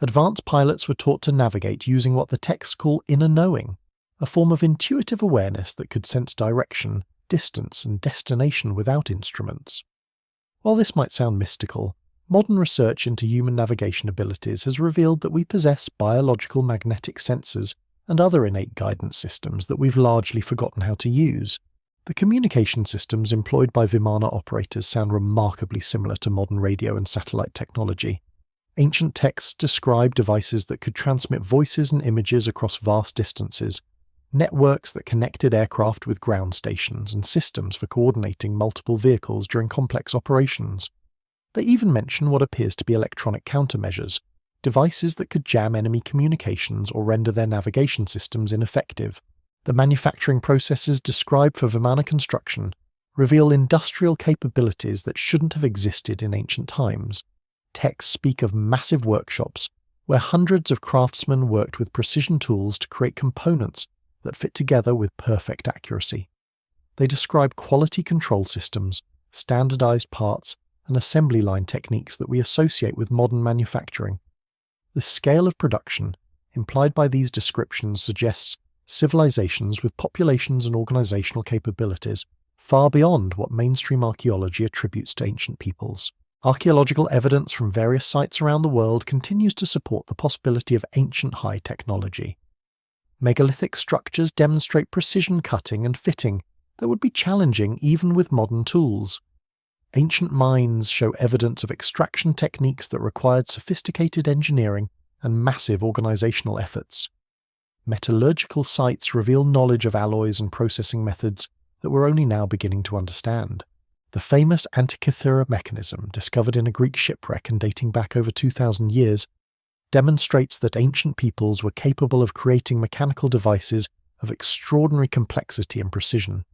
Advanced pilots were taught to navigate using what the texts call inner knowing, a form of intuitive awareness that could sense direction, distance, and destination without instruments. While this might sound mystical, modern research into human navigation abilities has revealed that we possess biological magnetic sensors and other innate guidance systems that we've largely forgotten how to use. The communication systems employed by Vimana operators sound remarkably similar to modern radio and satellite technology. Ancient texts describe devices that could transmit voices and images across vast distances, networks that connected aircraft with ground stations, and systems for coordinating multiple vehicles during complex operations. They even mention what appears to be electronic countermeasures, devices that could jam enemy communications or render their navigation systems ineffective. The manufacturing processes described for Vimana construction reveal industrial capabilities that shouldn't have existed in ancient times. Texts speak of massive workshops where hundreds of craftsmen worked with precision tools to create components that fit together with perfect accuracy. They describe quality control systems, standardized parts, and assembly line techniques that we associate with modern manufacturing. The scale of production implied by these descriptions suggests civilizations with populations and organizational capabilities far beyond what mainstream archaeology attributes to ancient peoples. Archaeological evidence from various sites around the world continues to support the possibility of ancient high technology. Megalithic structures demonstrate precision cutting and fitting that would be challenging even with modern tools. Ancient mines show evidence of extraction techniques that required sophisticated engineering and massive organizational efforts. Metallurgical sites reveal knowledge of alloys and processing methods that we're only now beginning to understand. The famous Antikythera mechanism, discovered in a Greek shipwreck and dating back over 2,000 years, demonstrates that ancient peoples were capable of creating mechanical devices of extraordinary complexity and precision.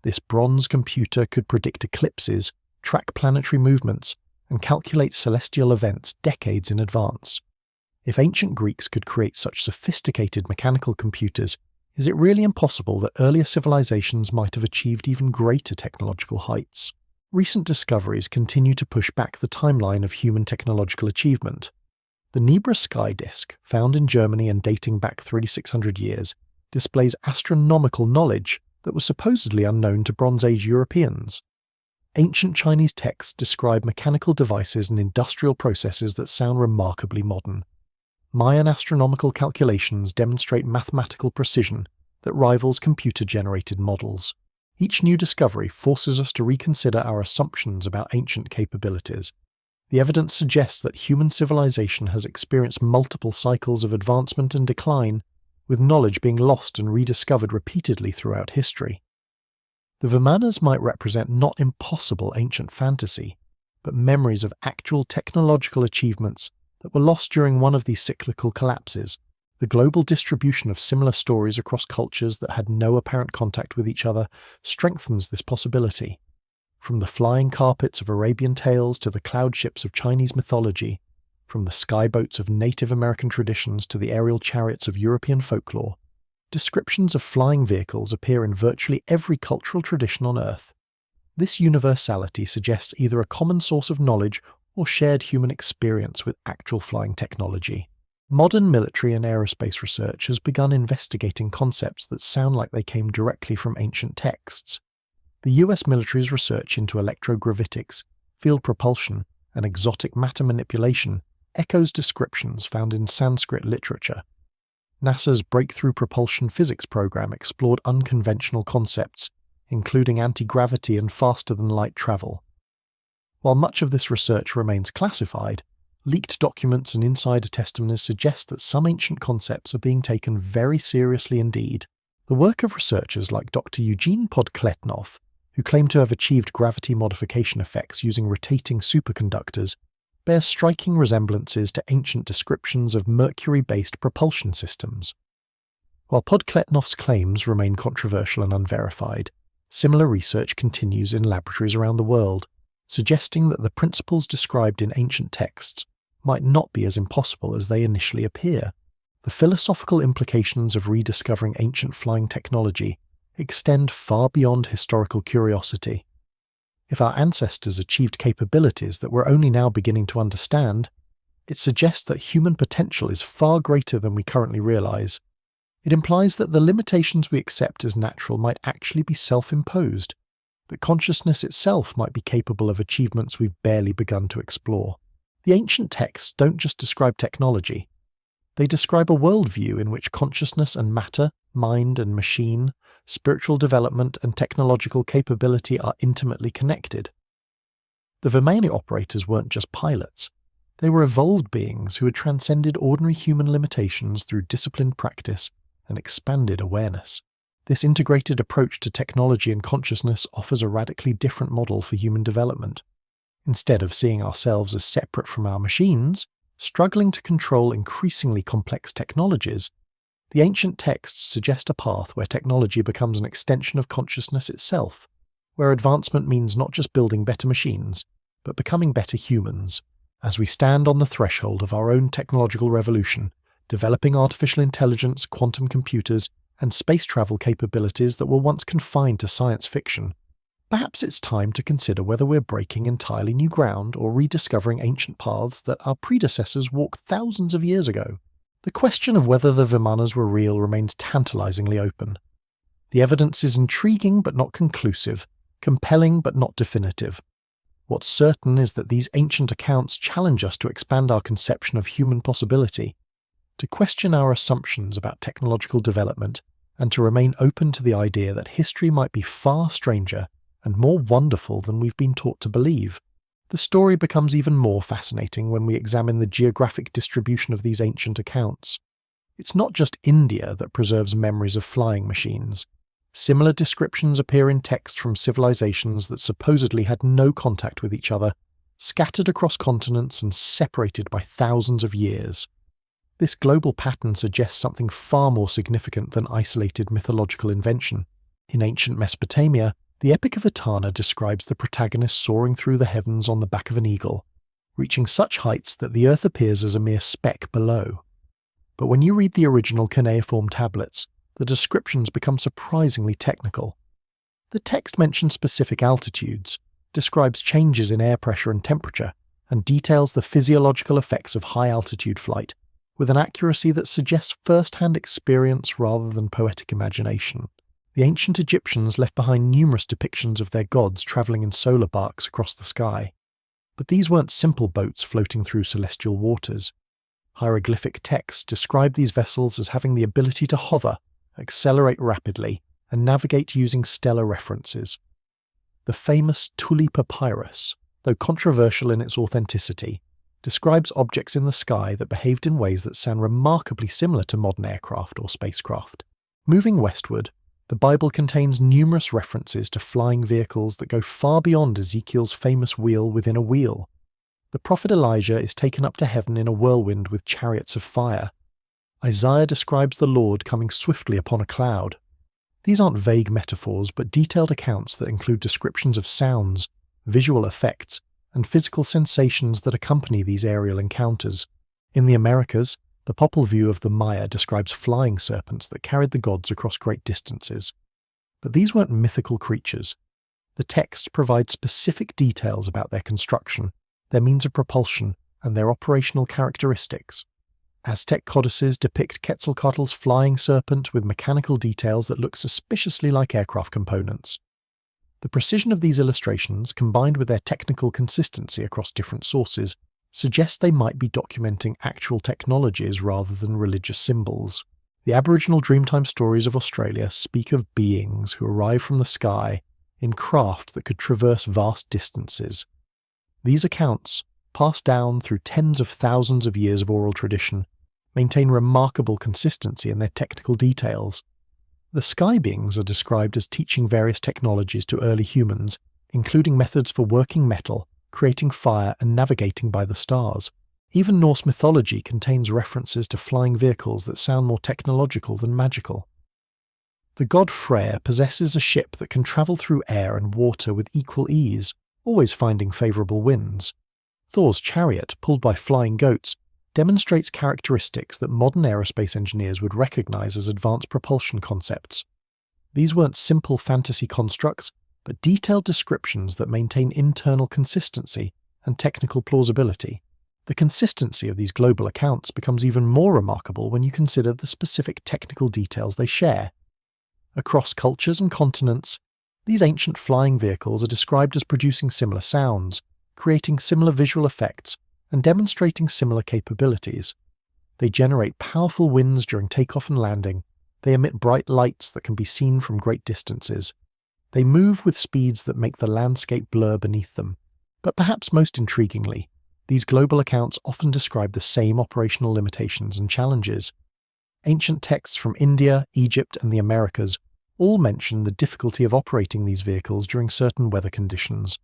This bronze computer could predict eclipses, track planetary movements, and calculate celestial events decades in advance. If ancient Greeks could create such sophisticated mechanical computers, is it really impossible that earlier civilizations might have achieved even greater technological heights? Recent discoveries continue to push back the timeline of human technological achievement. The Nebra sky disk, found in Germany and dating back 3,600 years, displays astronomical knowledge that was supposedly unknown to Bronze Age Europeans. Ancient Chinese texts describe mechanical devices and industrial processes that sound remarkably modern. Mayan astronomical calculations demonstrate mathematical precision that rivals computer-generated models. Each new discovery forces us to reconsider our assumptions about ancient capabilities. The evidence suggests that human civilization has experienced multiple cycles of advancement and decline, with knowledge being lost and rediscovered repeatedly throughout history. The Vimanas might represent not impossible ancient fantasy, but memories of actual technological achievements that were lost during one of these cyclical collapses. The global distribution of similar stories across cultures that had no apparent contact with each other strengthens this possibility. From the flying carpets of Arabian tales to the cloud ships of Chinese mythology, from the skyboats of Native American traditions to the aerial chariots of European folklore, descriptions of flying vehicles appear in virtually every cultural tradition on Earth. This universality suggests either a common source of knowledge or shared human experience with actual flying technology. Modern military and aerospace research has begun investigating concepts that sound like they came directly from ancient texts. The US military's research into electrogravitics, field propulsion, and exotic matter manipulation echoes descriptions found in Sanskrit literature. NASA's Breakthrough Propulsion Physics program explored unconventional concepts, including anti-gravity and faster-than-light travel. While much of this research remains classified, leaked documents and insider testimonies suggest that some ancient concepts are being taken very seriously indeed. The work of researchers like Dr. Eugene Podkletnov, who claim to have achieved gravity modification effects using rotating superconductors, bears striking resemblances to ancient descriptions of mercury-based propulsion systems. While Podkletnov's claims remain controversial and unverified, similar research continues in laboratories around the world, suggesting that the principles described in ancient texts might not be as impossible as they initially appear. The philosophical implications of rediscovering ancient flying technology extend far beyond historical curiosity. If our ancestors achieved capabilities that we're only now beginning to understand, it suggests that human potential is far greater than we currently realize. It implies that the limitations we accept as natural might actually be self-imposed, that consciousness itself might be capable of achievements we've barely begun to explore. The ancient texts don't just describe technology. They describe a worldview in which consciousness and matter, mind and machine, spiritual development and technological capability are intimately connected. The Vimana operators weren't just pilots. They were evolved beings who had transcended ordinary human limitations through disciplined practice and expanded awareness. This integrated approach to technology and consciousness offers a radically different model for human development. Instead of seeing ourselves as separate from our machines, struggling to control increasingly complex technologies, the ancient texts suggest a path where technology becomes an extension of consciousness itself, where advancement means not just building better machines, but becoming better humans. As we stand on the threshold of our own technological revolution, developing artificial intelligence, quantum computers, and space travel capabilities that were once confined to science fiction, perhaps it's time to consider whether we're breaking entirely new ground or rediscovering ancient paths that our predecessors walked thousands of years ago. The question of whether the Vimanas were real remains tantalizingly open. The evidence is intriguing but not conclusive, compelling but not definitive. What's certain is that these ancient accounts challenge us to expand our conception of human possibility, to question our assumptions about technological development, and to remain open to the idea that history might be far stranger and more wonderful than we've been taught to believe. The story becomes even more fascinating when we examine the geographic distribution of these ancient accounts. It's not just India that preserves memories of flying machines. Similar descriptions appear in texts from civilizations that supposedly had no contact with each other, scattered across continents and separated by thousands of years. This global pattern suggests something far more significant than isolated mythological invention. In ancient Mesopotamia, the Epic of Etana describes the protagonist soaring through the heavens on the back of an eagle, reaching such heights that the earth appears as a mere speck below. But when you read the original cuneiform tablets, the descriptions become surprisingly technical. The text mentions specific altitudes, describes changes in air pressure and temperature, and details the physiological effects of high-altitude flight, with an accuracy that suggests first-hand experience rather than poetic imagination. The ancient Egyptians left behind numerous depictions of their gods travelling in solar barques across the sky. But these weren't simple boats floating through celestial waters. Hieroglyphic texts describe these vessels as having the ability to hover, accelerate rapidly, and navigate using stellar references. The famous Tuli papyrus, though controversial in its authenticity, describes objects in the sky that behaved in ways that sound remarkably similar to modern aircraft or spacecraft. Moving westward, the Bible contains numerous references to flying vehicles that go far beyond Ezekiel's famous wheel within a wheel. The prophet Elijah is taken up to heaven in a whirlwind with chariots of fire. Isaiah describes the Lord coming swiftly upon a cloud. These aren't vague metaphors, but detailed accounts that include descriptions of sounds, visual effects, and physical sensations that accompany these aerial encounters. In the Americas, the Popol Vuh of the Maya describes flying serpents that carried the gods across great distances. But these weren't mythical creatures. The texts provide specific details about their construction, their means of propulsion, and their operational characteristics. Aztec codices depict Quetzalcoatl's flying serpent with mechanical details that look suspiciously like aircraft components. The precision of these illustrations, combined with their technical consistency across different sources, suggests they might be documenting actual technologies rather than religious symbols. The Aboriginal Dreamtime stories of Australia speak of beings who arrive from the sky in craft that could traverse vast distances. These accounts, passed down through tens of thousands of years of oral tradition, maintain remarkable consistency in their technical details. The sky beings are described as teaching various technologies to early humans, including methods for working metal, creating fire, and navigating by the stars. Even Norse mythology contains references to flying vehicles that sound more technological than magical. The god Freyr possesses a ship that can travel through air and water with equal ease, always finding favourable winds. Thor's chariot, pulled by flying goats, demonstrates characteristics that modern aerospace engineers would recognise as advanced propulsion concepts. These weren't simple fantasy constructs, but detailed descriptions that maintain internal consistency and technical plausibility. The consistency of these global accounts becomes even more remarkable when you consider the specific technical details they share. Across cultures and continents, these ancient flying vehicles are described as producing similar sounds, creating similar visual effects, and demonstrating similar capabilities. They generate powerful winds during takeoff and landing. They emit bright lights that can be seen from great distances. They move with speeds that make the landscape blur beneath them. But perhaps most intriguingly, these global accounts often describe the same operational limitations and challenges. Ancient texts from India, Egypt, and the Americas all mention the difficulty of operating these vehicles during certain weather conditions,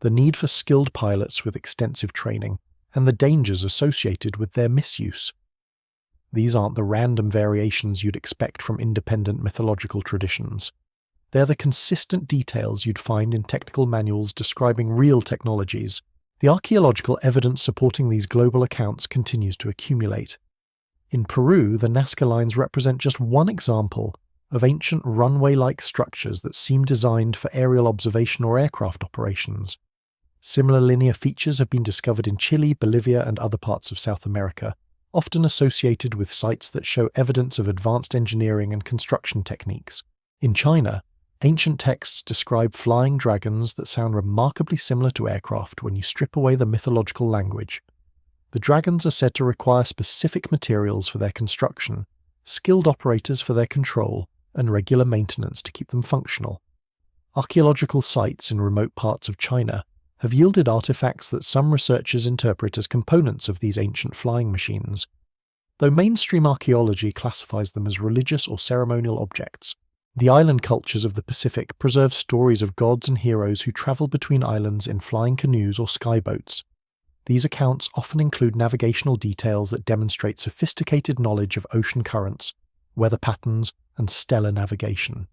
the need for skilled pilots with extensive training, and the dangers associated with their misuse. These aren't the random variations you'd expect from independent mythological traditions. They're the consistent details you'd find in technical manuals describing real technologies. The archaeological evidence supporting these global accounts continues to accumulate. In Peru, the Nazca Lines represent just one example of ancient runway-like structures that seem designed for aerial observation or aircraft operations. Similar linear features have been discovered in Chile, Bolivia, and other parts of South America, often associated with sites that show evidence of advanced engineering and construction techniques. In China, ancient texts describe flying dragons that sound remarkably similar to aircraft when you strip away the mythological language. The dragons are said to require specific materials for their construction, skilled operators for their control, and regular maintenance to keep them functional. Archaeological sites in remote parts of China have yielded artifacts that some researchers interpret as components of these ancient flying machines. Though mainstream archaeology classifies them as religious or ceremonial objects, the island cultures of the Pacific preserve stories of gods and heroes who travel between islands in flying canoes or skyboats. These accounts often include navigational details that demonstrate sophisticated knowledge of ocean currents, weather patterns, and stellar navigation.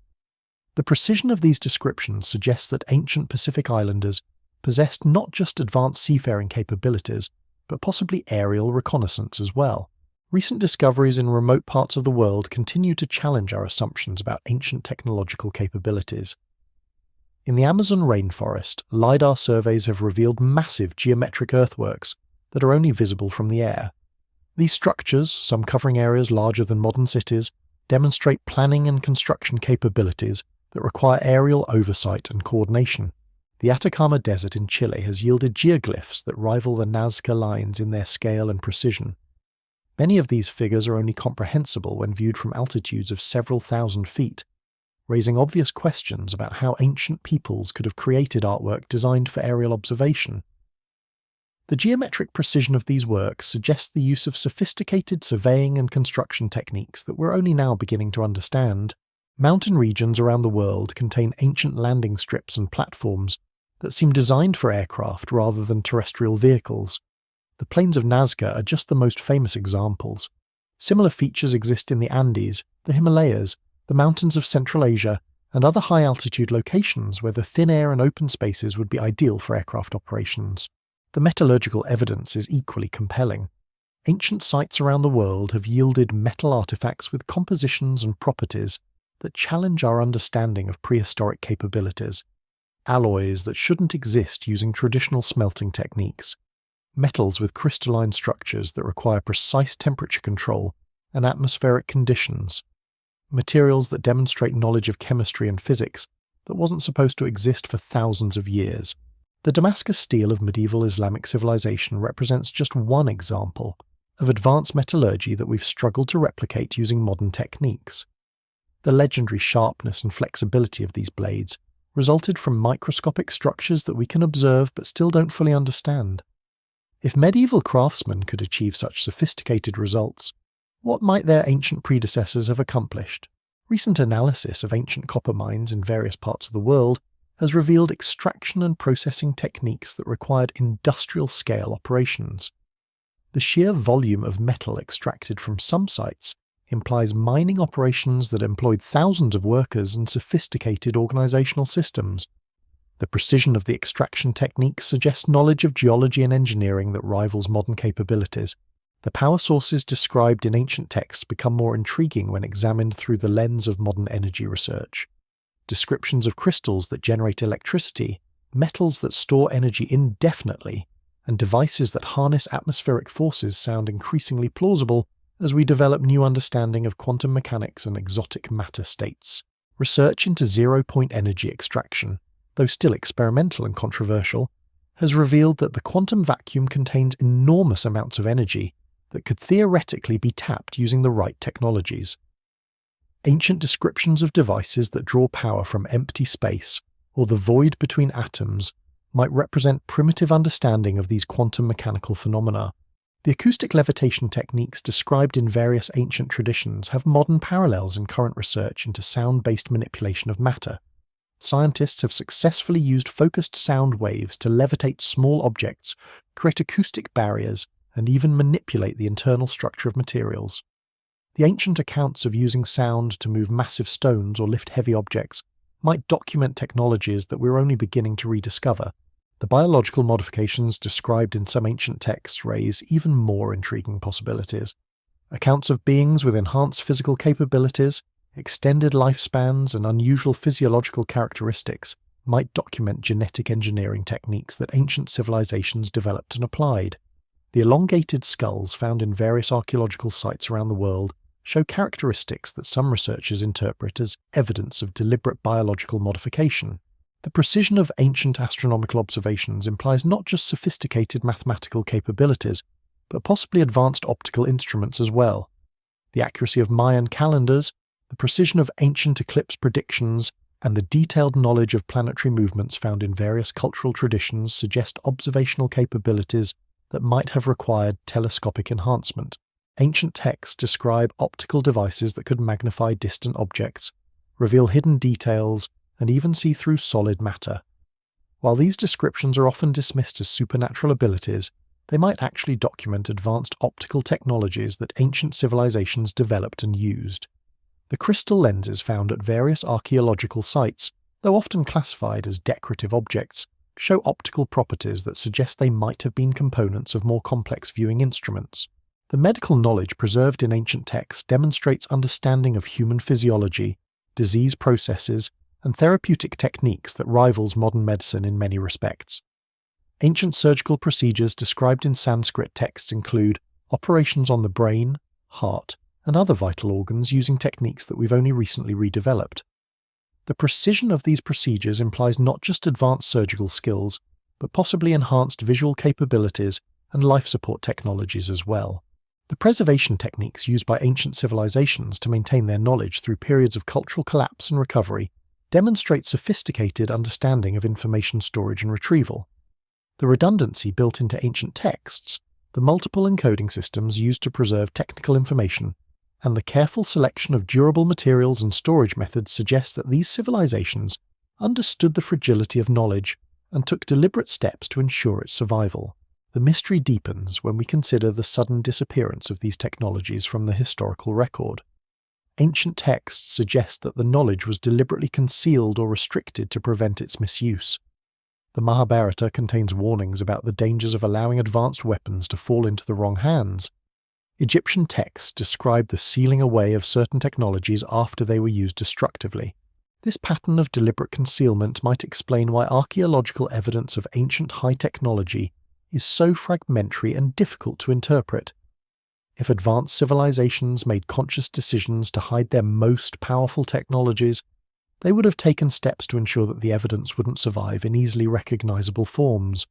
The precision of these descriptions suggests that ancient Pacific islanders possessed not just advanced seafaring capabilities, but possibly aerial reconnaissance as well. Recent discoveries in remote parts of the world continue to challenge our assumptions about ancient technological capabilities. In the Amazon rainforest, LiDAR surveys have revealed massive geometric earthworks that are only visible from the air. These structures, some covering areas larger than modern cities, demonstrate planning and construction capabilities that require aerial oversight and coordination. The Atacama Desert in Chile has yielded geoglyphs that rival the Nazca Lines in their scale and precision. Many of these figures are only comprehensible when viewed from altitudes of several thousand feet, raising obvious questions about how ancient peoples could have created artwork designed for aerial observation. The geometric precision of these works suggests the use of sophisticated surveying and construction techniques that we're only now beginning to understand. Mountain regions around the world contain ancient landing strips and platforms that seem designed for aircraft rather than terrestrial vehicles. The plains of Nazca are just the most famous examples. Similar features exist in the Andes, the Himalayas, the mountains of Central Asia, and other high-altitude locations where the thin air and open spaces would be ideal for aircraft operations. The metallurgical evidence is equally compelling. Ancient sites around the world have yielded metal artifacts with compositions and properties that challenge our understanding of prehistoric capabilities. Alloys that shouldn't exist using traditional smelting techniques. Metals with crystalline structures that require precise temperature control and atmospheric conditions. Materials that demonstrate knowledge of chemistry and physics that wasn't supposed to exist for thousands of years. The Damascus steel of medieval Islamic civilization represents just one example of advanced metallurgy that we've struggled to replicate using modern techniques. The legendary sharpness and flexibility of these blades resulted from microscopic structures that we can observe but still don't fully understand. If medieval craftsmen could achieve such sophisticated results, what might their ancient predecessors have accomplished? Recent analysis of ancient copper mines in various parts of the world has revealed extraction and processing techniques that required industrial-scale operations. The sheer volume of metal extracted from some sites implies mining operations that employed thousands of workers and sophisticated organizational systems. The precision of the extraction techniques suggests knowledge of geology and engineering that rivals modern capabilities. The power sources described in ancient texts become more intriguing when examined through the lens of modern energy research. Descriptions of crystals that generate electricity, metals that store energy indefinitely, and devices that harness atmospheric forces sound increasingly plausible as we develop new understanding of quantum mechanics and exotic matter states. Research into zero-point energy extraction, though still experimental and controversial, has revealed that the quantum vacuum contains enormous amounts of energy that could theoretically be tapped using the right technologies. Ancient descriptions of devices that draw power from empty space or the void between atoms might represent primitive understanding of these quantum mechanical phenomena. The acoustic levitation techniques described in various ancient traditions have modern parallels in current research into sound-based manipulation of matter. Scientists have successfully used focused sound waves to levitate small objects, create acoustic barriers, and even manipulate the internal structure of materials. The ancient accounts of using sound to move massive stones or lift heavy objects might document technologies that we're only beginning to rediscover. The biological modifications described in some ancient texts raise even more intriguing possibilities. Accounts of beings with enhanced physical capabilities, extended lifespans, and unusual physiological characteristics might document genetic engineering techniques that ancient civilizations developed and applied. The elongated skulls found in various archaeological sites around the world show characteristics that some researchers interpret as evidence of deliberate biological modification. The precision of ancient astronomical observations implies not just sophisticated mathematical capabilities, but possibly advanced optical instruments as well. The accuracy of Mayan calendars, the precision of ancient eclipse predictions, and the detailed knowledge of planetary movements found in various cultural traditions suggest observational capabilities that might have required telescopic enhancement. Ancient texts describe optical devices that could magnify distant objects, reveal hidden details, and even see through solid matter. While these descriptions are often dismissed as supernatural abilities, they might actually document advanced optical technologies that ancient civilizations developed and used. The crystal lenses found at various archaeological sites, though often classified as decorative objects, show optical properties that suggest they might have been components of more complex viewing instruments. The medical knowledge preserved in ancient texts demonstrates understanding of human physiology, disease processes, and therapeutic techniques that rivals modern medicine in many respects. Ancient surgical procedures described in Sanskrit texts include operations on the brain, heart, and other vital organs using techniques that we've only recently redeveloped. The precision of these procedures implies not just advanced surgical skills, but possibly enhanced visual capabilities and life support technologies as well. The preservation techniques used by ancient civilizations to maintain their knowledge through periods of cultural collapse and recovery demonstrate sophisticated understanding of information storage and retrieval. The redundancy built into ancient texts, the multiple encoding systems used to preserve technical information, and the careful selection of durable materials and storage methods suggest that these civilizations understood the fragility of knowledge and took deliberate steps to ensure its survival. The mystery deepens when we consider the sudden disappearance of these technologies from the historical record. Ancient texts suggest that the knowledge was deliberately concealed or restricted to prevent its misuse. The Mahabharata contains warnings about the dangers of allowing advanced weapons to fall into the wrong hands. Egyptian texts describe the sealing away of certain technologies after they were used destructively. This pattern of deliberate concealment might explain why archaeological evidence of ancient high technology is so fragmentary and difficult to interpret. If advanced civilizations made conscious decisions to hide their most powerful technologies, they would have taken steps to ensure that the evidence wouldn't survive in easily recognizable forms.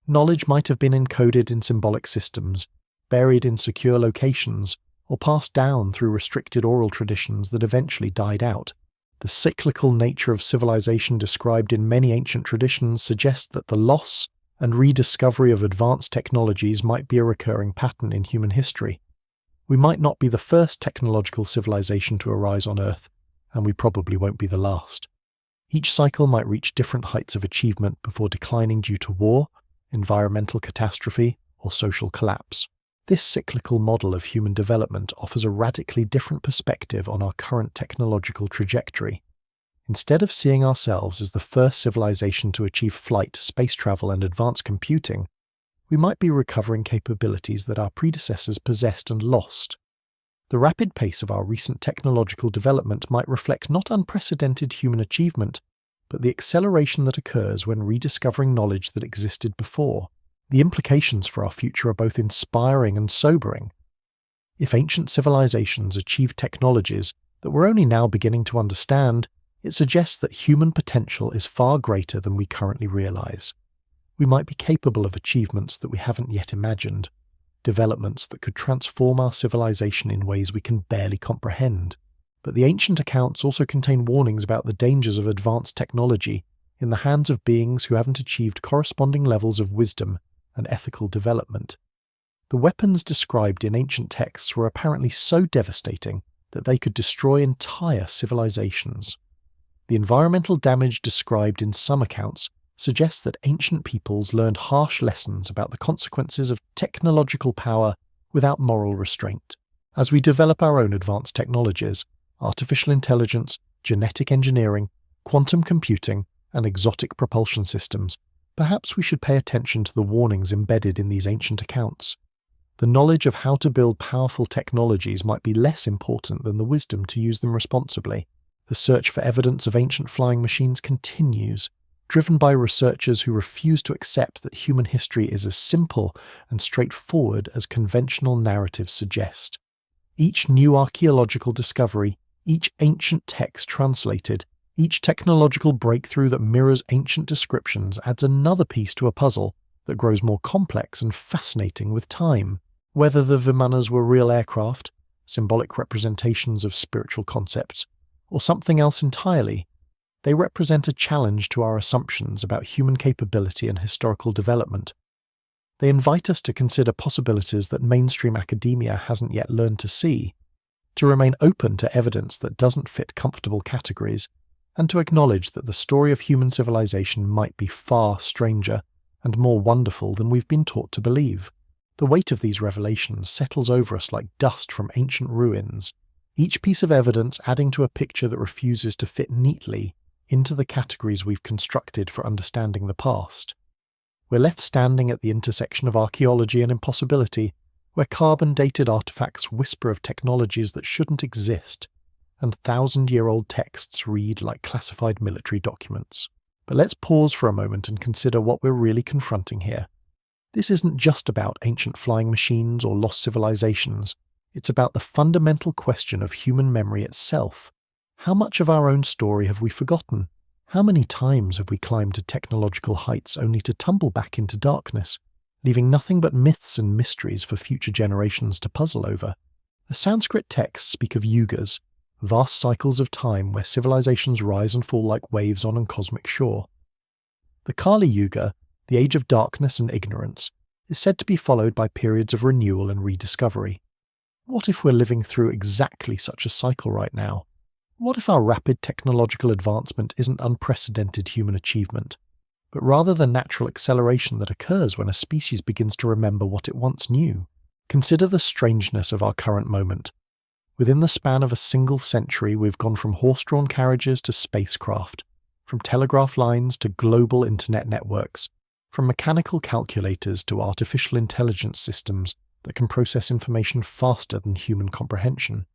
Knowledge might have been encoded in symbolic systems, buried in secure locations, or passed down through restricted oral traditions that eventually died out. The cyclical nature of civilization described in many ancient traditions suggests that the loss and rediscovery of advanced technologies might be a recurring pattern in human history. We might not be the first technological civilization to arise on Earth, and we probably won't be the last. Each cycle might reach different heights of achievement before declining due to war, environmental catastrophe, or social collapse. This cyclical model of human development offers a radically different perspective on our current technological trajectory. Instead of seeing ourselves as the first civilization to achieve flight, space travel, and advanced computing, we might be recovering capabilities that our predecessors possessed and lost. The rapid pace of our recent technological development might reflect not unprecedented human achievement, but the acceleration that occurs when rediscovering knowledge that existed before. The implications for our future are both inspiring and sobering. If ancient civilizations achieved technologies that we're only now beginning to understand, it suggests that human potential is far greater than we currently realize. We might be capable of achievements that we haven't yet imagined, developments that could transform our civilization in ways we can barely comprehend. But the ancient accounts also contain warnings about the dangers of advanced technology in the hands of beings who haven't achieved corresponding levels of wisdom and ethical development. The weapons described in ancient texts were apparently so devastating that they could destroy entire civilizations. The environmental damage described in some accounts suggests that ancient peoples learned harsh lessons about the consequences of technological power without moral restraint. As we develop our own advanced technologies, artificial intelligence, genetic engineering, quantum computing, and exotic propulsion systems, perhaps we should pay attention to the warnings embedded in these ancient accounts. The knowledge of how to build powerful technologies might be less important than the wisdom to use them responsibly. The search for evidence of ancient flying machines continues, driven by researchers who refuse to accept that human history is as simple and straightforward as conventional narratives suggest. Each new archaeological discovery, each ancient text translated, each technological breakthrough that mirrors ancient descriptions adds another piece to a puzzle that grows more complex and fascinating with time. Whether the Vimanas were real aircraft, symbolic representations of spiritual concepts, or something else entirely, they represent a challenge to our assumptions about human capability and historical development. They invite us to consider possibilities that mainstream academia hasn't yet learned to see, to remain open to evidence that doesn't fit comfortable categories, and to acknowledge that the story of human civilization might be far stranger and more wonderful than we've been taught to believe. The weight of these revelations settles over us like dust from ancient ruins, each piece of evidence adding to a picture that refuses to fit neatly into the categories we've constructed for understanding the past. We're left standing at the intersection of archaeology and impossibility, where carbon-dated artifacts whisper of technologies that shouldn't exist, and thousand-year-old texts read like classified military documents. But let's pause for a moment and consider what we're really confronting here. This isn't just about ancient flying machines or lost civilizations. It's about the fundamental question of human memory itself. How much of our own story have we forgotten? How many times have we climbed to technological heights only to tumble back into darkness, leaving nothing but myths and mysteries for future generations to puzzle over? The Sanskrit texts speak of yugas, vast cycles of time where civilizations rise and fall like waves on a cosmic shore. The Kali Yuga, the age of darkness and ignorance, is said to be followed by periods of renewal and rediscovery. What if we're living through exactly such a cycle right now? What if our rapid technological advancement isn't unprecedented human achievement, but rather the natural acceleration that occurs when a species begins to remember what it once knew? Consider the strangeness of our current moment. Within the span of a single century, we've gone from horse-drawn carriages to spacecraft, from telegraph lines to global internet networks, from mechanical calculators to artificial intelligence systems that can process information faster than human comprehension.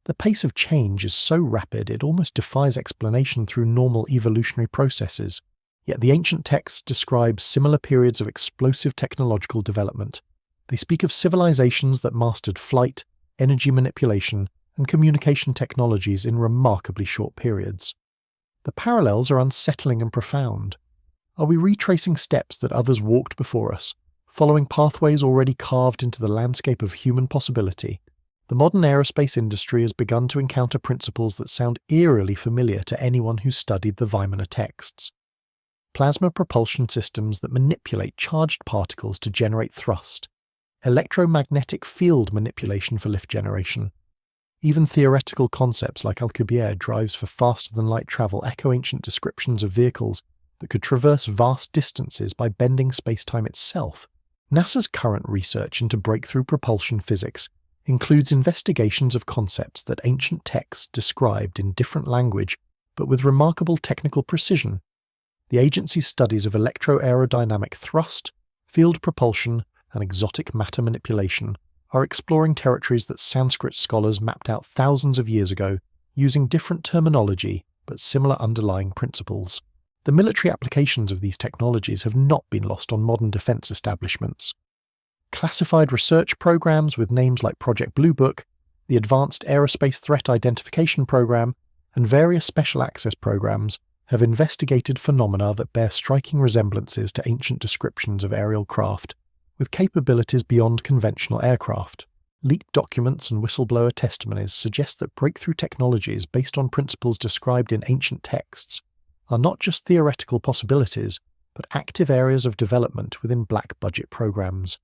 The pace of change is so rapid it almost defies explanation through normal evolutionary processes, yet the ancient texts describe similar periods of explosive technological development. They speak of civilizations that mastered flight, energy manipulation, and communication technologies in remarkably short periods. The parallels are unsettling and profound. Are we retracing steps that others walked before us, following pathways already carved into the landscape of human possibility? The modern aerospace industry has begun to encounter principles that sound eerily familiar to anyone who's studied the Vimana texts. plasma propulsion systems that manipulate charged particles to generate thrust, electromagnetic field manipulation for lift generation. Even theoretical concepts like Alcubierre drives for faster-than-light travel echo ancient descriptions of vehicles that could traverse vast distances by bending space-time itself. NASA's current research into breakthrough propulsion physics includes investigations of concepts that ancient texts described in different language but with remarkable technical precision. The agency's studies of electroaerodynamic thrust, field propulsion, and exotic matter manipulation are exploring territories that Sanskrit scholars mapped out thousands of years ago using different terminology but similar underlying principles. The military applications of these technologies have not been lost on modern defense establishments. Classified research programs with names like Project Blue Book, the Advanced Aerospace Threat Identification Program, and various special access programs have investigated phenomena that bear striking resemblances to ancient descriptions of aerial craft, with capabilities beyond conventional aircraft. Leaked documents and whistleblower testimonies suggest that breakthrough technologies based on principles described in ancient texts are not just theoretical possibilities, but active areas of development within black-budget programs.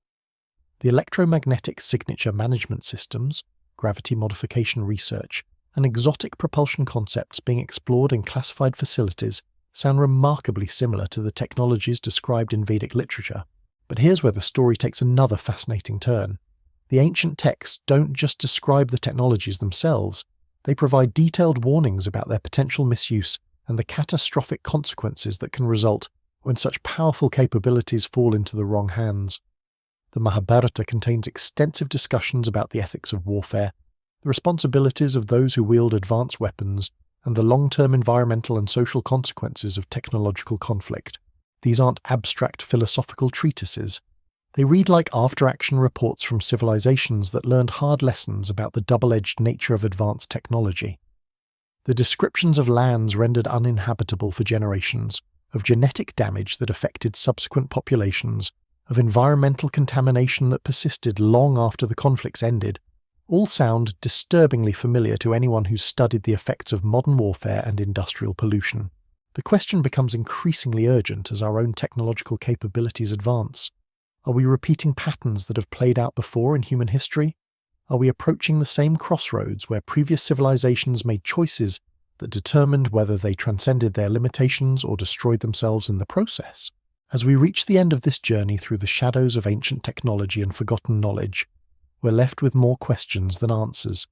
The electromagnetic signature management systems, gravity modification research, and exotic propulsion concepts being explored in classified facilities sound remarkably similar to the technologies described in Vedic literature. But here's where the story takes another fascinating turn. The ancient texts don't just describe the technologies themselves, they provide detailed warnings about their potential misuse and the catastrophic consequences that can result when such powerful capabilities fall into the wrong hands. The Mahabharata contains extensive discussions about the ethics of warfare, the responsibilities of those who wield advanced weapons, and the long-term environmental and social consequences of technological conflict. These aren't abstract philosophical treatises. They read like after-action reports from civilizations that learned hard lessons about the double-edged nature of advanced technology. The descriptions of lands rendered uninhabitable for generations, of genetic damage that affected subsequent populations, of environmental contamination that persisted long after the conflicts ended, all sound disturbingly familiar to anyone who's studied the effects of modern warfare and industrial pollution. The question becomes increasingly urgent as our own technological capabilities advance. Are we repeating patterns that have played out before in human history? Are we approaching the same crossroads where previous civilizations made choices that determined whether they transcended their limitations or destroyed themselves in the process? As we reach the end of this journey through the shadows of ancient technology and forgotten knowledge, we're left with more questions than answers,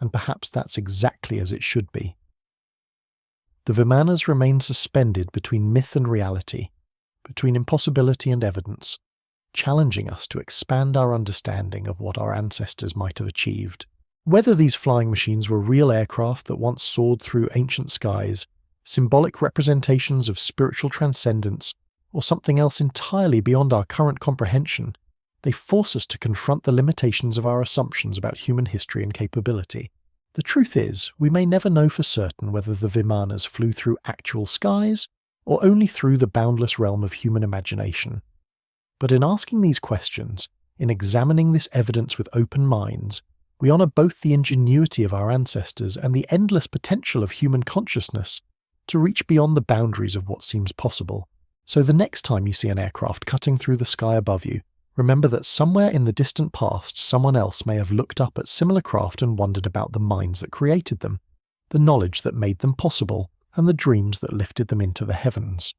and perhaps that's exactly as it should be. The Vimanas remain suspended between myth and reality, between impossibility and evidence, challenging us to expand our understanding of what our ancestors might have achieved. Whether these flying machines were real aircraft that once soared through ancient skies, symbolic representations of spiritual transcendence, or something else entirely beyond our current comprehension, they force us to confront the limitations of our assumptions about human history and capability. The truth is, we may never know for certain whether the Vimanas flew through actual skies, or only through the boundless realm of human imagination. But in asking these questions, in examining this evidence with open minds, we honour both the ingenuity of our ancestors and the endless potential of human consciousness to reach beyond the boundaries of what seems possible. So the next time you see an aircraft cutting through the sky above you, remember that somewhere in the distant past someone else may have looked up at similar craft and wondered about the minds that created them, the knowledge that made them possible, and the dreams that lifted them into the heavens.